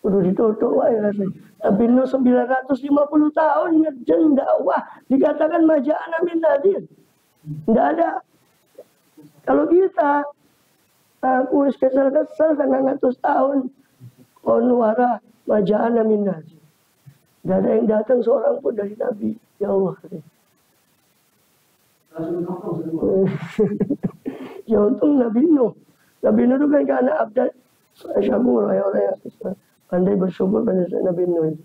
Udah ditutup wae rasanya. Tapi Nuh 950 tahun ngejeng dakwah dikatakan maja'ana min nadhir. Enggak ada. Kalau kita aku kesal-kesal 900 tahun onwara maja'ana min nadhir. Enggak ada yang datang seorang pun dari Nabi. Ya Allah. Ya untung Nabi Nuh. Nabi Nuh itu kan karena abad syakur, orang yang pandai bersyukur pada Nabi Nuh itu.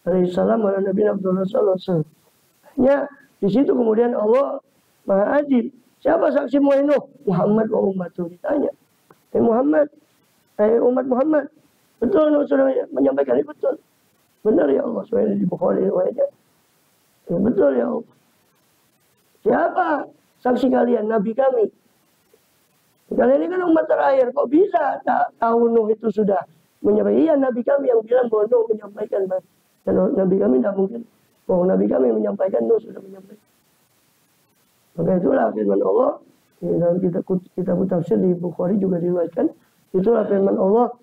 Alaihissalam ala Nabi Abdullah sallallahu alaihi wasallam. Hanya di situ kemudian Allah Maha Adil. Siapa saksi Nuh? Muhammad wa ummatuh, ditanya. Muhammad, umat Muhammad. Betul Nuh sudah menyampaikan ini, betul. Benar ya Allah, sesuai di Bukhari riwayatnya. Ya, betul ya Allah. Siapa saksi kalian? Nabi kami. Kalian ini kan umat terakhir, kok bisa tak tahu Nuh itu sudah menyampaikan? Iya, Nabi kami yang bilang bahwa Nuh menyampaikan. Dan Nabi kami tidak mungkin bahwa Nabi kami menyampaikan, Nuh sudah menyampaikan. Maka itulah firman Allah dalam kitab tafsir di Bukhari juga diriwayatkan. Itulah firman Allah.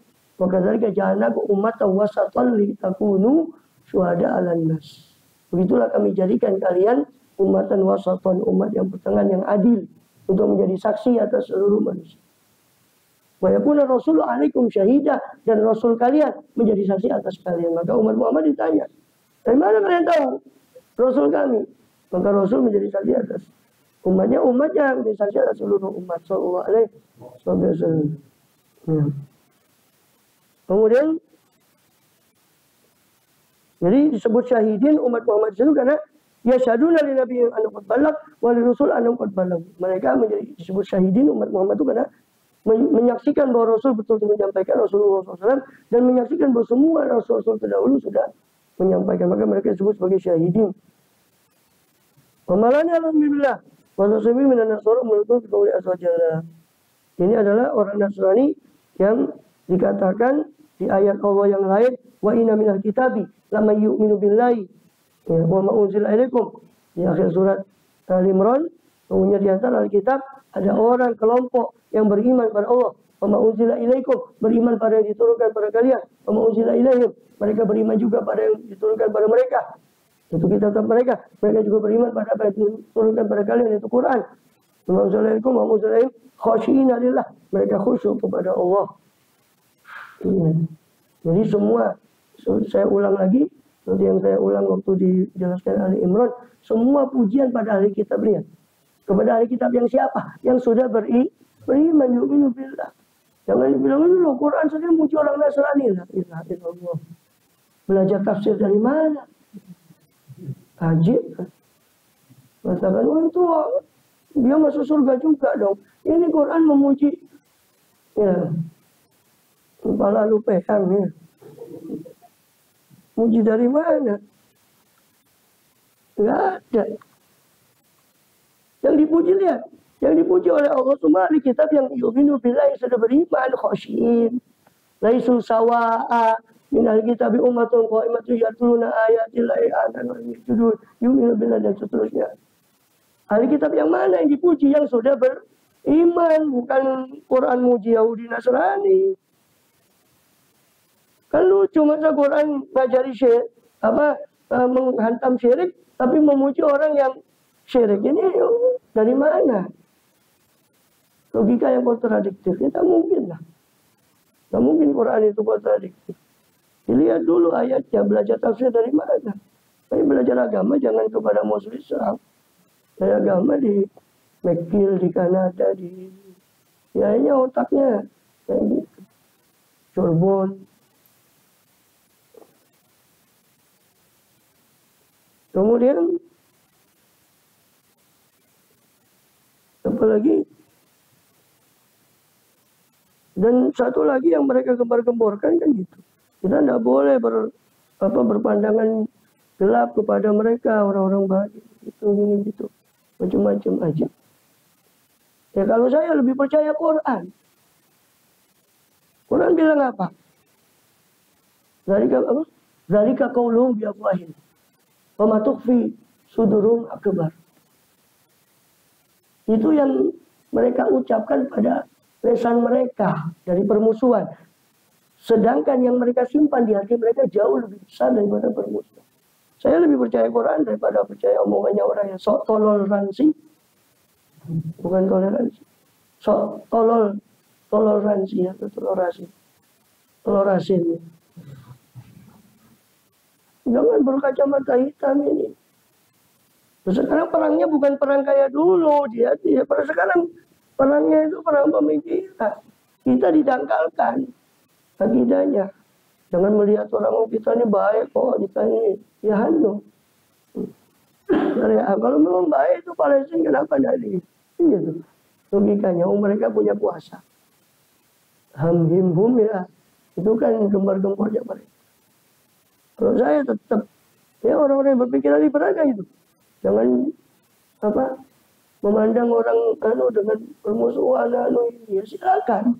Maka dari ja'alnakum ummatan wasatan litakunu syuhada 'alan nas. Begitulah kami jadikan kalian ummatan wasatan, umat yang pertengahan yang adil untuk menjadi saksi atas seluruh manusia. Wa yakuna rasulu alaikum syahidah, dan rasul kalian menjadi saksi atas kalian. Maka umat Muhammad ditanya, dari mana kalian tahu rasul kami? Maka rasul menjadi saksi atas umatnya menjadi saksi atas seluruh umat sallallahu alaihi wasallam. Ya. Kemudian jadi disebut syahidin umat Muhammad itu karena yasyaduna li nabiyyin annahu qad balagh wa li rasul annahu qad balagh. Mereka menjadi disebut syahidin umat Muhammad itu karena menyaksikan bahwa Rasul betul-betul menyampaikan Rasulullah SAW, dan menyaksikan bahwa semua Rasul-Rasul terdahulu sudah menyampaikan. Maka mereka disebut sebagai syahidin. Wamalana alhamdulillah wasasami minan nasara menurut qauli azwajalla. Ini adalah orang Nasrani yang dikatakan di ayat Allah yang lain, wa inna minal kitabi lama yu'minu billahi wa ma unzila ilaikum, di akhir surat Al-Imran. Sungguhnya di antara Alkitab ada orang kelompok yang beriman pada Allah. Wa ma unzila ilaikum, beriman pada yang diturunkan pada kalian. Wa ma unzila ilaihim, mereka beriman juga pada yang diturunkan pada mereka. Itu kitab mereka. Mereka juga beriman pada apa yang diturunkan pada kalian, itu Quran. Wa ma unzila ilaikum wa ma unzila ilaihim khashiina lillah, mereka khusyuk kepada Allah. Jadi semua, saya ulang lagi, seperti yang saya ulang waktu dijelaskan Ali Imran, semua pujian pada ahli kitab lihat. Kepada ahli kitab yang siapa? Yang sudah beriman yu'minu billah. Jangan dibilang dulu Quran saja muji orang Nasrani. La ilaha illallah. Belajar tafsir dari mana? Ajib. Katakan, oh itu dia masuk surga juga dong. Ini Quran memuji, ya, kepala lu pehang ya. Muji dari mana? Enggak ada. Yang dipuji lihat, yang dipuji oleh Allah semua ahli kitab yang yu'minu billahi, sudah beriman, khasyin, laisu sawa'a min ahli kitab ummatun qa'imatun yatluna ayatillahi ana yasjudun yu'minu billahi, dan seterusnya. Ahli kitab yang mana yang dipuji? Yang sudah beriman, bukan Quran muji Yahudi Nasrani. Kan lucu, masa Quran ngajari syirik, menghantam syirik, tapi memuji orang yang syirik. Ini dari mana? Logika yang kontradiktif. Ya, tak mungkin lah. Tak mungkin Quran itu kontradiktif. Dilihat dulu ayatnya, belajar tafsir dari mana. Tapi belajar agama jangan kepada musuh Islam. Belajar agama di McGill, di Kanada, ya ini otaknya kayak gitu. Sorbonne. Kemudian apa lagi? Dan satu lagi yang mereka gembar-gemborkan kan gitu. Kita tidak boleh berpandangan gelap kepada mereka, orang-orang baik. Itu gini gitu. Macam-macam aja. Ya kalau saya lebih percaya Quran. Quran bilang apa? Zalika qauluhum bi afwahihim wa ma tukhfi sudurum akbar. Itu yang mereka ucapkan pada lisan mereka dari permusuhan. Sedangkan yang mereka simpan di hati mereka jauh lebih besar daripada permusuhan. Saya lebih percaya Quran daripada percaya omongannya orang yang sok toleransi. Bukan toleransi. Sok toleransi atau tolerasi. Tolerasi ini. Jangan berkacamata hitam ini. Sekarang perangnya bukan perang kayak dulu. Sekarang perangnya itu perang pemikiran. Kita didangkalkan akidahnya. Jangan melihat orang kita ini baik kok, kita ini ya hanu. Kalau memang baik itu Palestina kenapa dari gitu. Logikanya, mereka punya kuasa. Hum ya. Itu kan gembar-gembornya mereka. Kalau saya tetap ya orang-orang yang berpikiran liberal kayak gitu. Jangan memandang orang dengan permusuhan ya silakan.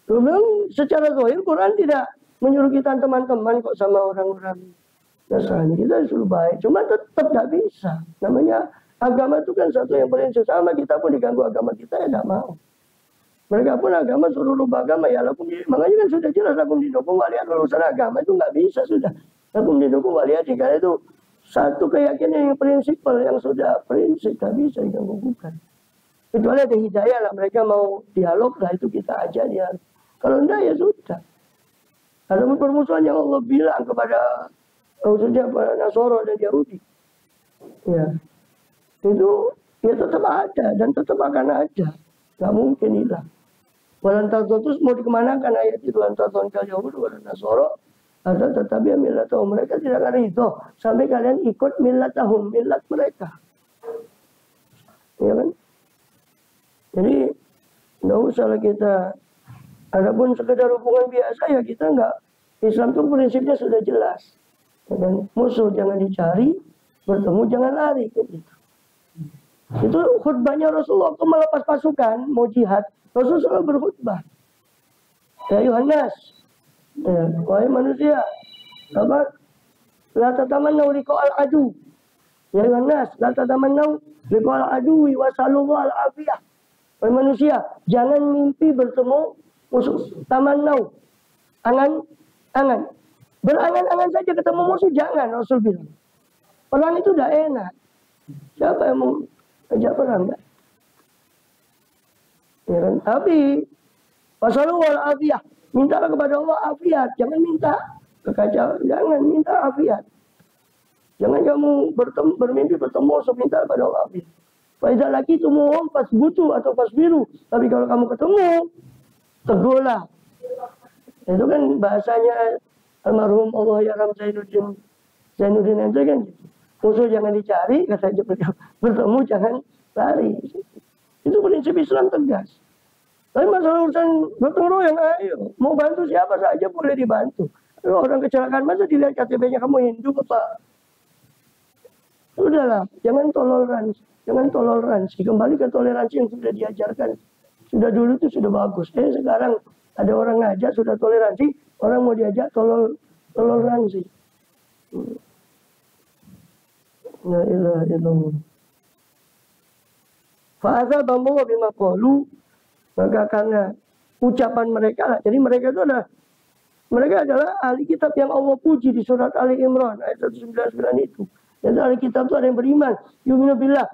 Memang secara zahir Quran tidak menyuruh kita teman-teman kok sama orang-orang Nasrani. Kita disuruh baik, cuma tetap tidak bisa. Namanya agama itu kan satu yang paling sesama, kita pun diganggu agama kita ya tidak mau. Mereka pun agama suruh rubah agama ya lakum, makanya kan sudah jelas lakum didukung waliyat, urusan agama itu nggak bisa sudah. Lakum didukung waliyat karena itu satu keyakinan yang prinsipal, yang sudah prinsip nggak bisa diganggu-gugat. Kecuali ada hidayah lah, mereka mau dialog lah, itu kita aja dia Kalau enggak ya sudah. Ada permusuhan yang Allah bilang kepada khususnya pada Nasoro dan Yahudi. Ya, itu ya tetap ada dan tetap akan ada. Nggak mungkin hilang. Walantaton terus mau dikemanakan ayat itu, walantaton kal Yahudi walan Nasoro. Ada tetapi millatahum, mereka tidak akan ridho sampai kalian ikut millatahum, millat mereka. Ya kan? Jadi nggak usah lah kita. Adapun sekedar hubungan biasa ya kita nggak. Islam itu prinsipnya sudah jelas. Dan musuh jangan dicari, bertemu jangan lari. Gitu. Itu khutbahnya Rasulullah waktu melepas pasukan mau jihad. Rasulullah berkhutbah. Ya Yohanes, ya, wahai manusia, apa? La tatamannau liqa'al adu. Ya Yohanes, la tatamannau liqa'al adu wa sallallahu al-afiyah. Wahai manusia, jangan mimpi bertemu musuh. Tamannau, angan. Berangan-angan saja ketemu musuh, jangan. Rasul bilang. Perang itu udah enak. Siapa yang mau ajak perang? Enggak? Ya kan? Tapi wasallallahu al-afiyah. Mintalah kepada Allah afiat. Jangan minta kekacauan. Jangan minta afiat. Jangan kamu bermimpi bertemu musuh, minta kepada Allah afiat. Faidah lagi tumuhum pas butuh atau pas biru. Tapi kalau kamu ketemu, tegurlah. Itu kan bahasanya almarhum Allah Yaram Zainuddin itu kan gitu. Musuh jangan dicari, kata mereka. Bertemu jangan lari. Itu prinsip Islam tegas. Tapi masalah urusan gotong royong, ayo. Mau bantu siapa saja boleh dibantu. Kalau orang kecelakaan masa dilihat KTP-nya kamu Hindu apa? Sudahlah, jangan toleransi. Jangan toleransi. Kembali ke toleransi yang sudah diajarkan. Sudah dulu itu sudah bagus. Sekarang ada orang ngajak sudah toleransi, orang mau diajak toleransi. La ilaha illallah. Fa'adzal bambu bima qalu, maka karena ucapan mereka lah. Jadi mereka adalah ahli kitab yang Allah puji di surat Ali Imran ayat 199 itu. Dan ahli kitab itu ada yang beriman. Yu'minu billah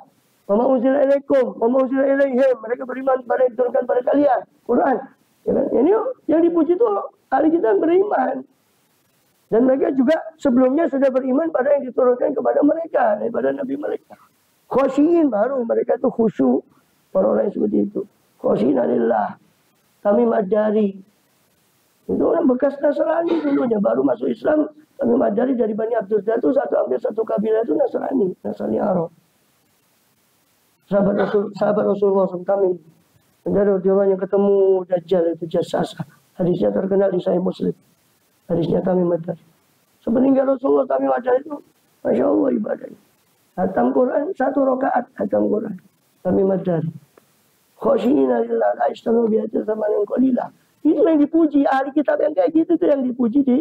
wa ma unzila ilaikum wa ma unzila ilaihim. Mereka beriman pada yang diturunkan pada kalian. Quran. Ya kan? Ini yang dipuji itu ahli kitab yang beriman. Dan mereka juga sebelumnya sudah beriman pada yang diturunkan kepada mereka daripada nabi mereka. Khosyin baru mereka itu khusyuk. Orang-orang yang seperti itu. Khosyin alillah. Kami Madari. Itu orang bekas Nasrani dulunya. Baru masuk Islam. Kami Madari dari Bani Abdul itu hampir satu kabilah itu Nasrani. Nasrani Arab. Sahabat Rasulullah SAW kami. Dari orang yang ketemu Dajjal itu Jassasa. Hadisnya terkenal di Sahih Muslim. Hadisnya kami Madari. Sepeninggal Rasulullah kami Madari itu. Masya Allah ibadahnya. Hatam Quran 1 rakaat hatam Quran. Kami Madari. Khosyi'ina lillah la ishtanu bihatil zamanin qalilah. Itu yang dipuji. Ahli kitab yang kayak gitu itu yang dipuji di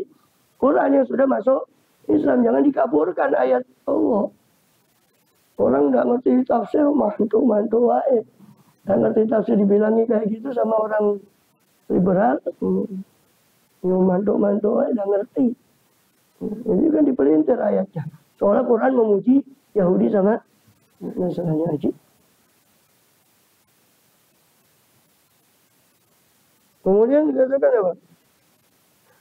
Quran yang sudah masuk Islam. Jangan dikaburkan ayat Allah. Orang nggak ngerti tafsir mantu wae. Nggak ngerti tafsir dibilangi kayak gitu sama orang liberal. Mantu wae nggak ngerti. Ini kan dipelintir ayatnya. Soalnya Quran memuji Yahudi sama Nasrani aja. Kemudian dikatakan apa?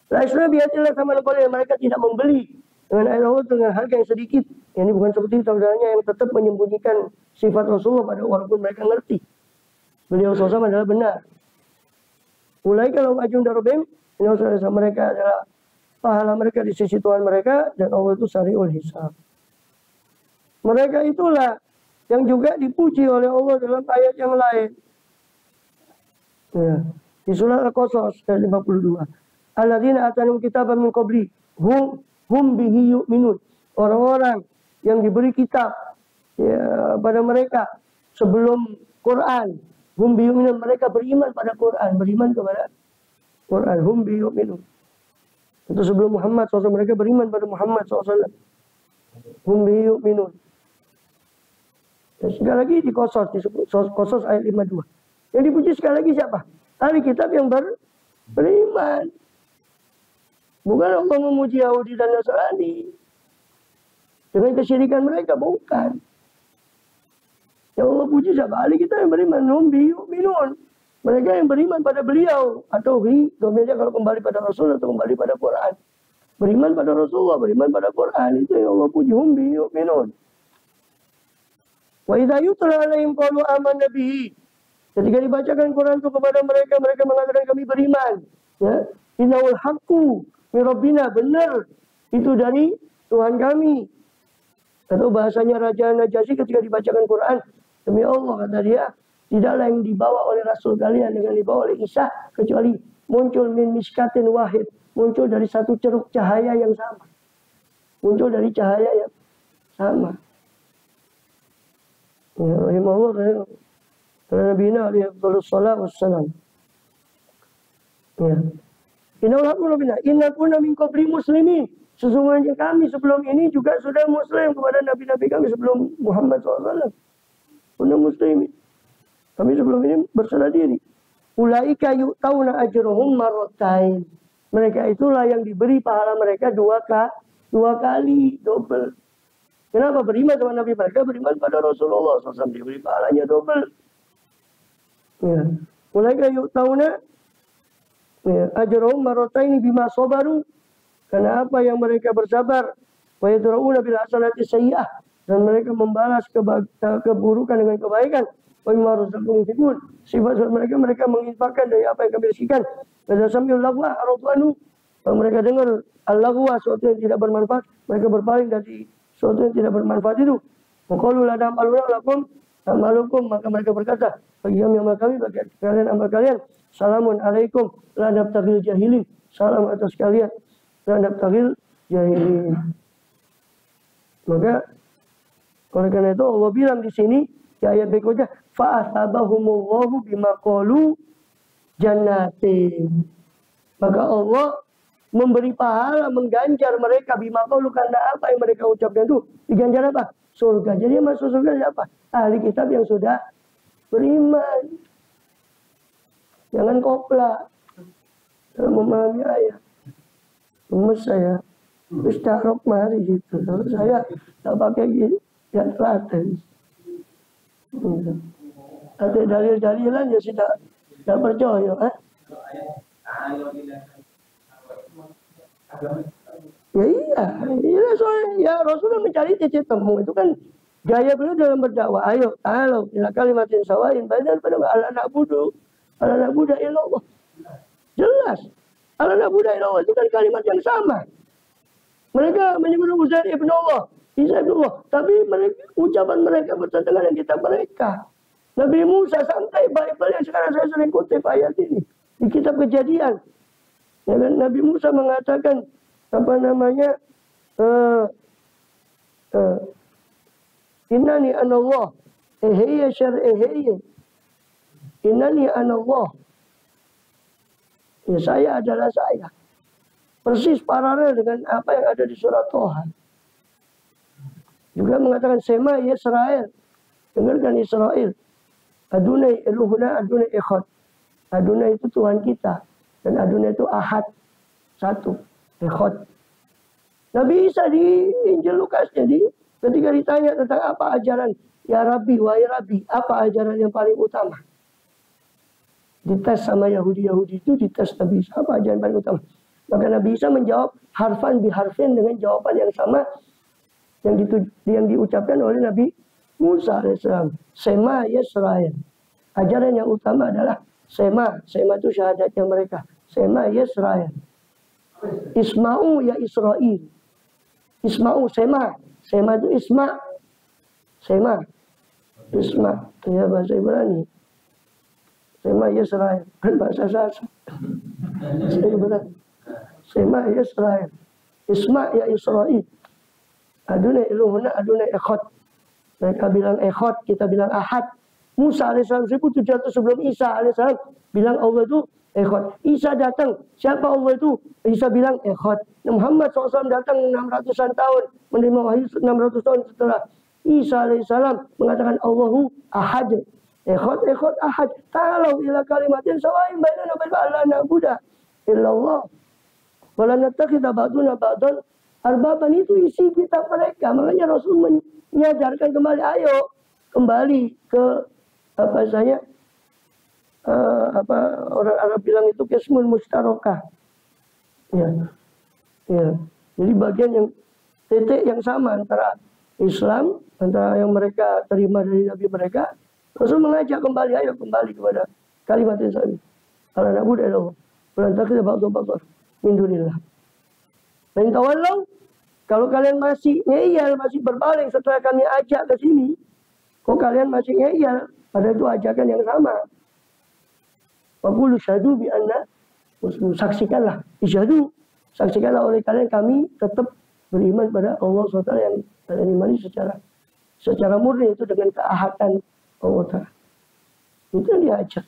Laisna bihatillah sama mereka tidak membeli dengan ayat Allah dengan harga yang sedikit. Ini bukan seperti saudaranya yang tetap menyembunyikan sifat Rasulullah pada walaupun mereka ngerti. Beliau SAW adalah benar. Mulai kalau ajung darobim, ini saudara mereka adalah pahala mereka di sisi Tuhan mereka dan Allah itu sari'ul hisab. Mereka itulah yang juga dipuji oleh Allah dalam ayat yang lain. Ya. Di surah Al-Qasas ayat 52. Alladzina atanum kitaban min qabli hum bihi yu'minun. Orang-orang yang diberi kitab ya, pada mereka sebelum Quran. Hum bihi yu'minun. Mereka beriman pada Quran. Beriman kepada Quran. Hum bihi yu'minun. Itu sebelum Muhammad SAW. Mereka beriman pada Muhammad SAW. Hum bihi yu'minun. Dan sekali lagi di Qasas ayat 52. Yang dipuji sekali lagi siapa? Ahli kitab yang beriman. Bukan Allah memuji Yahudi dan Nasrani. Dengan kesyirikan mereka, bukan. Yang Allah puji siapa? Ahli kitab yang beriman. Numbi yu'minun. Mereka yang beriman pada beliau. Atau domainnya kalau kembali pada Rasul atau kembali pada Quran. Beriman pada Rasulullah, beriman pada Quran. Itu yang Allah puji, hum bihi yu'minun. Wa idza yutla alaihim qalu amanna bihi. Ketika dibacakan Quran itu kepada mereka, mereka mengatakan kami beriman. Ya, innahul haqqu min rabbina, benar itu dari Tuhan kami. Atau bahasanya Raja Najasyi ketika dibacakan Quran, demi Allah kata dia, tidaklah yang dibawa oleh Rasul kalian dengan dibawa oleh Isa kecuali muncul min miskatin wahid, muncul dari satu ceruk cahaya yang sama. Muncul dari cahaya yang sama. Ya, rahimahullah karena Nabi alaihi wassalam. Ya. Inna kunna min qabli muslimin. Sesungguhnya kami sebelum ini juga sudah muslim kepada nabi-nabi kami sebelum Muhammad SAW. Sudah muslim. Kami sebelum ini berserah diri. Ulaika yu'tauna ajrahum marratain. Mereka itulah yang diberi pahala mereka dua kali, double. Kenapa? Beriman sama nabi mereka, beriman pada Rasulullah SAW, diberi pahalanya double. Ya. Ulaika yu'tauna ajrahum marratain bima sabaru. Karena apa yang mereka bersabar, wa yadra'una bil hasanati sayyi'ah, dan mereka membalas keburukan dengan kebaikan. Wa mimma razaqnahum yunfiqun. Sifat mereka menginfakkan dari apa yang kami berikan. Wa sami'u lagwa aradu. Kalau mereka dengar al-lagwa, sesuatu yang tidak bermanfaat, mereka berpaling dari sesuatu yang tidak bermanfaat itu. Wa qalu lana amaluna lakum amalukum, maka mereka berkata, bagi kami amal kami, bagi kalian amal kalian. Salamun alaikum la nabtaghil jahilin. Salam atas kalian. Terhadap taghil jahilin. Maka oleh karena itu Allah bilang di sini di ayat berikutnya fa'asabahumullahu bima qalu jannatin. Maka Allah memberi pahala, mengganjar mereka bima qalu, karena apa yang mereka ucapkan itu diganjar apa? Surga. Jadi masuk surga siapa? Ahli kitab yang sudah beriman. Jangan kopla dalam memahami ayat. Mas saya istarok mari gitu. Kalau saya tak pakai gitu, ya telaten. Ada dalil-dalilan ya sudah tidak percaya. Ya iya soalnya ya Rasulullah mencari titik temu itu kan gaya beliau dalam berdakwah. Ayo, kalau ila kalimatin sawain badan pada ala na'budu illallah. Jelas. Allah na'budu illallah itu kan kalimat yang sama. Mereka menyebut Uzair ibn Allah, Isa ibn Allah, tapi ucapan mereka bertentangan dengan kitab mereka. Nabi Musa sampai Bible yang sekarang saya sering kutip ayat ini di kitab Kejadian. Ya, Nabi Musa mengatakan apa namanya? Innani anallah, eheyya syar'eheyya. Innani anallah. Ya, saya adalah saya. Persis paralel dengan apa yang ada di surat Toha. Juga mengatakan Sema Yisrael. Dengarkan Israel. Adunai Eluhuna Adunai Echad. Adunai itu Tuhan kita. Dan Adunai itu Ahad. Satu. Echad. Nabi Isa di Injil Lukas jadi ketika ditanya tentang apa ajaran, ya Rabbi, wahai Rabbi, apa ajaran yang paling utama? Dites sama Yahudi itu, dites Nabi Isa apa ajaran paling utama. Maka Nabi Isa menjawab harfan biharfin dengan jawaban yang sama yang diucapkan oleh Nabi Musa alaihissalam. Sema Yisrael. Ajaran yang utama adalah Sema. Sema itu syahadatnya mereka. Sema Yisrael. Isma'u ya Israel. Isma'u Sema. Sema itu Isma. Sema. Isma. Ya bahasa Ibrani. Sema Yisrael. Bahasa Sasa. Bahasa Ibrani. Sema Yisrael. Isma ya Israel. Adunai iluhuna adunai ekhot. Mereka bilang ekhot, kita bilang ahad. Musa alaihissalam 1700 sebelum Isa alaihissalam bilang Allah itu ekhot. Isa datang, siapa Allah itu? Isa bilang ekhot. Muhammad SAW datang 600-an tahun, menerima wahyu 600 tahun setelah Isa alaihissalam mengatakan Allahu ahad. Ekhot ahad. Ta'alau ila kalimatin sawain bainana wa baina alla na'budu illallah. Wala nattakhidha ba'duna ba'dan arbaban, itu isi kitab mereka. Makanya Rasul menyadarkan kembali, ayo kembali ke apa saya orang Arab bilang itu qismun mustarokah. Ya. Ya. Jadi bagian yang titik yang sama antara Islam, antara yang mereka terima dari Nabi mereka, Rasul mengajak kembali, ayo kembali kepada kalimat Islam. Ala na'budu illallah, wa la tattakhidha ba'duna ba'dan min dunillah. Dan tawallau, kalau kalian masih ngeyel, masih berpaling setelah kami ajak ke sini, kok kalian masih ngeyel, padahal itu ajakan yang sama. Wa qulu syahadu bi anna muslimun, saksikanlah, isyhadu, saksikanlah oleh kalian kami tetap beriman pada Allah SWT yang kalian imani secara murni, itu dengan keahatan Allah Ta'ala. Itu yang diajak.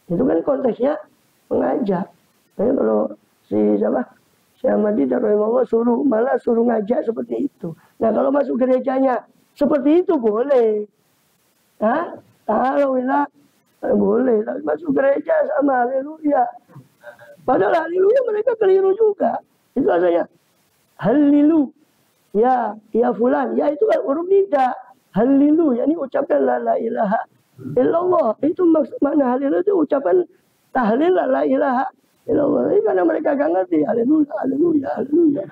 Itu kan konteksnya mengajak. Nah, kalau si Ahmadi rahimahullah malah suruh ngajak seperti itu. Nah, kalau masuk gerejanya seperti itu boleh. Nah, kalau boleh masuk gereja sama haleluya. Padahal haleluya mereka keliru juga. Itu rasanya halilu. Ya fulan. Ya itu kan huruf nida. Halilu, yakni ucapkan la ilaha illallah. Itu makna halilu itu ucapan tahlil la ilaha illallah. Ini karena mereka gak ngerti haleluya, haleluya, haleluya.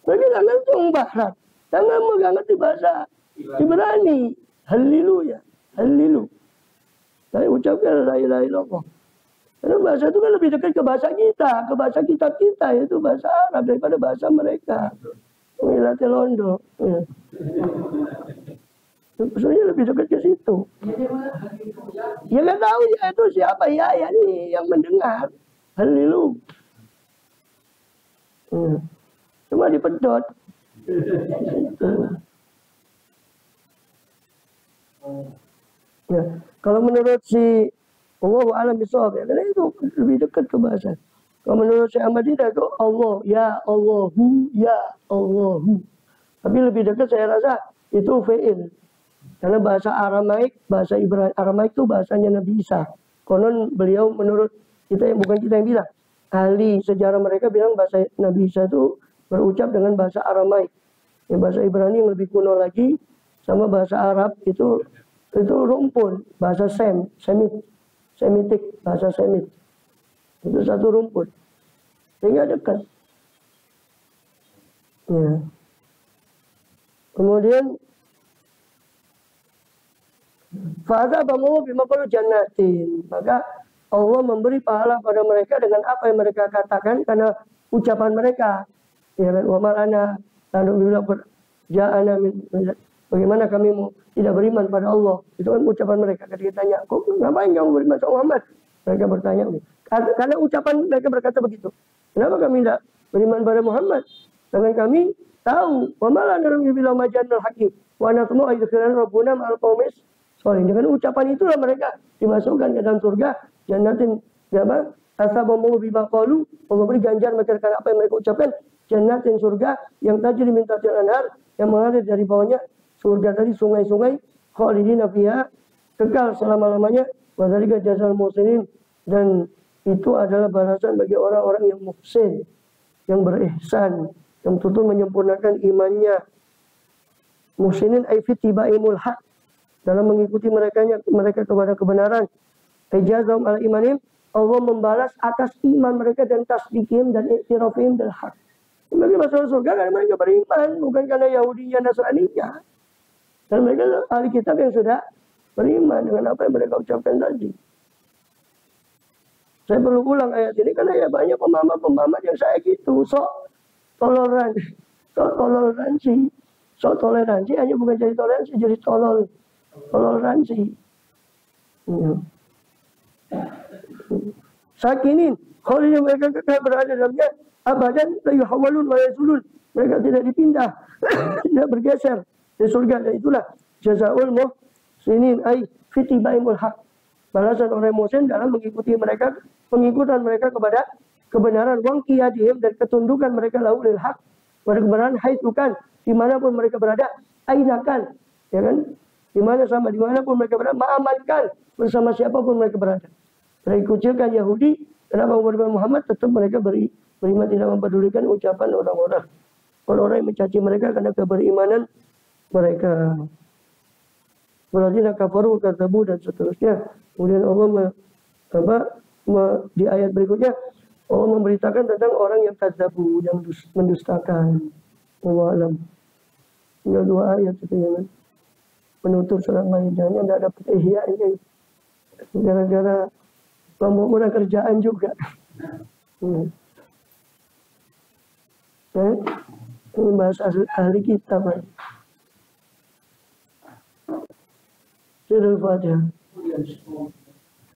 Mereka gak ngerti barat. Jangan mau gak ngerti bahasa Ibrani. Haleluya, halilu. Saya ucapkan la ilaha illallah. Karena bahasa itu kan lebih dekat ke bahasa kita yaitu bahasa Arab daripada bahasa mereka. Milate Londo. Maksudnya lebih dekat ke situ. Ya nggak tahu ya itu siapa ya nih yang mendengar. Halilu. Cuma dipedot. Ya, kalau menurut si Allah alam bisawab, ya, karena itu lebih dekat ke bahasa. Kalau menurut Syekh Ahmadiyah itu Allah, ya Allahu, ya Allahu. Tapi lebih dekat saya rasa itu fi'il. Karena bahasa Aramaik, bahasa Ibrani Aramaik itu bahasanya Nabi Isa. Konon beliau menurut kita yang bukan kita yang bilang. Ahli sejarah mereka bilang bahasa Nabi Isa itu berucap dengan bahasa Aramaik. Ya, bahasa Ibrani yang lebih kuno lagi sama bahasa Arab itu rumpun, bahasa Semitik, bahasa Semit. Itu satu rumpun. Sehingga dekat. Ya. Kemudian fa'adha bamu bima qalu jannatin. Maka Allah memberi pahala pada mereka dengan apa yang mereka katakan karena ucapan mereka. Ya kan, wa malana lalu bilang ja'ana bagaimana kami tidak beriman pada Allah. Itu kan ucapan mereka. Ketika ditanya, kok ngapain kamu beriman sama Muhammad? Mereka bertanya, karena ucapan mereka berkata begitu. Kenapa kami tidak beriman pada Muhammad? Dengan kami tahu, wa ma lana bilang majannal hakim, wa natmu ayyukhlan rabbuna ma'al qaumis. Sorry, dengan ucapan itulah mereka dimasukkan ke dalam surga. Jannatin, apa? Asabamu bima qalu, Allah beri ganjar mereka karena apa yang mereka ucapkan. Jannatin, surga yang tajri min tahtil anhar, yang mengalir dari bawahnya surga dari sungai-sungai, khalidina fiha, kekal selama-lamanya. Wa dzalika jazaa'ul muhsinin, dan itu adalah balasan bagi orang-orang yang muhsin, yang berihsan, yang betul menyempurnakan imannya. Muhsinin ay fi tibaimul haq, dalam mengikuti mereka kepada kebenaran. Ijazahum ala imanim, Allah membalas atas iman mereka dan tasdiqim dan iktirafim bil haq. Mereka masuk surga karena mereka beriman, bukan karena Yahudinya, Nasraninya. Dan mereka ahli kitab yang sudah beriman dengan apa yang mereka ucapkan tadi. Saya perlu ulang ayat ini karena ya banyak pemahaman yang saya gitu. Sok toleransi hanya bukan jadi toleransi, jadi toleransi. Ya. Sakinin, kalau ini mereka berada dalamnya abadan la yuhawalun wa yazulun. Mereka tidak dipindah, tidak bergeser di surga. Dan itulah jazaa'ul muhsinin ay fi tibaimul haq. Balasan orang muhsin dalam pengikutan mereka kepada kebenaran, wang qiyadihim, dan ketundukan mereka lahu lil haq, pada kebenaran, haitsukan, dimanapun mereka berada, ainakan, ya kan, dimanapun mereka berada, ma'amalkan, bersama siapapun mereka berada. Mereka kucilkan Yahudi, kenapa beriman Muhammad, tetap mereka beriman, tidak mempedulikan ucapan orang-orang yang mencaci mereka karena keberimanan mereka. Walladzina kafaru kadzabu dan seterusnya. Kemudian Allah di ayat berikutnya Allah memberitakan tentang orang yang kadzabu, yang mendustakan. Wallahu a'lam. Tinggal 2 ayat itu ya. Penutup surat Maidah-nya tidak dapat ihya ini. Gara-gara pembangunan kerjaan juga. Ini bahasa ahli kita, Pak. Surah Al-Fatihah.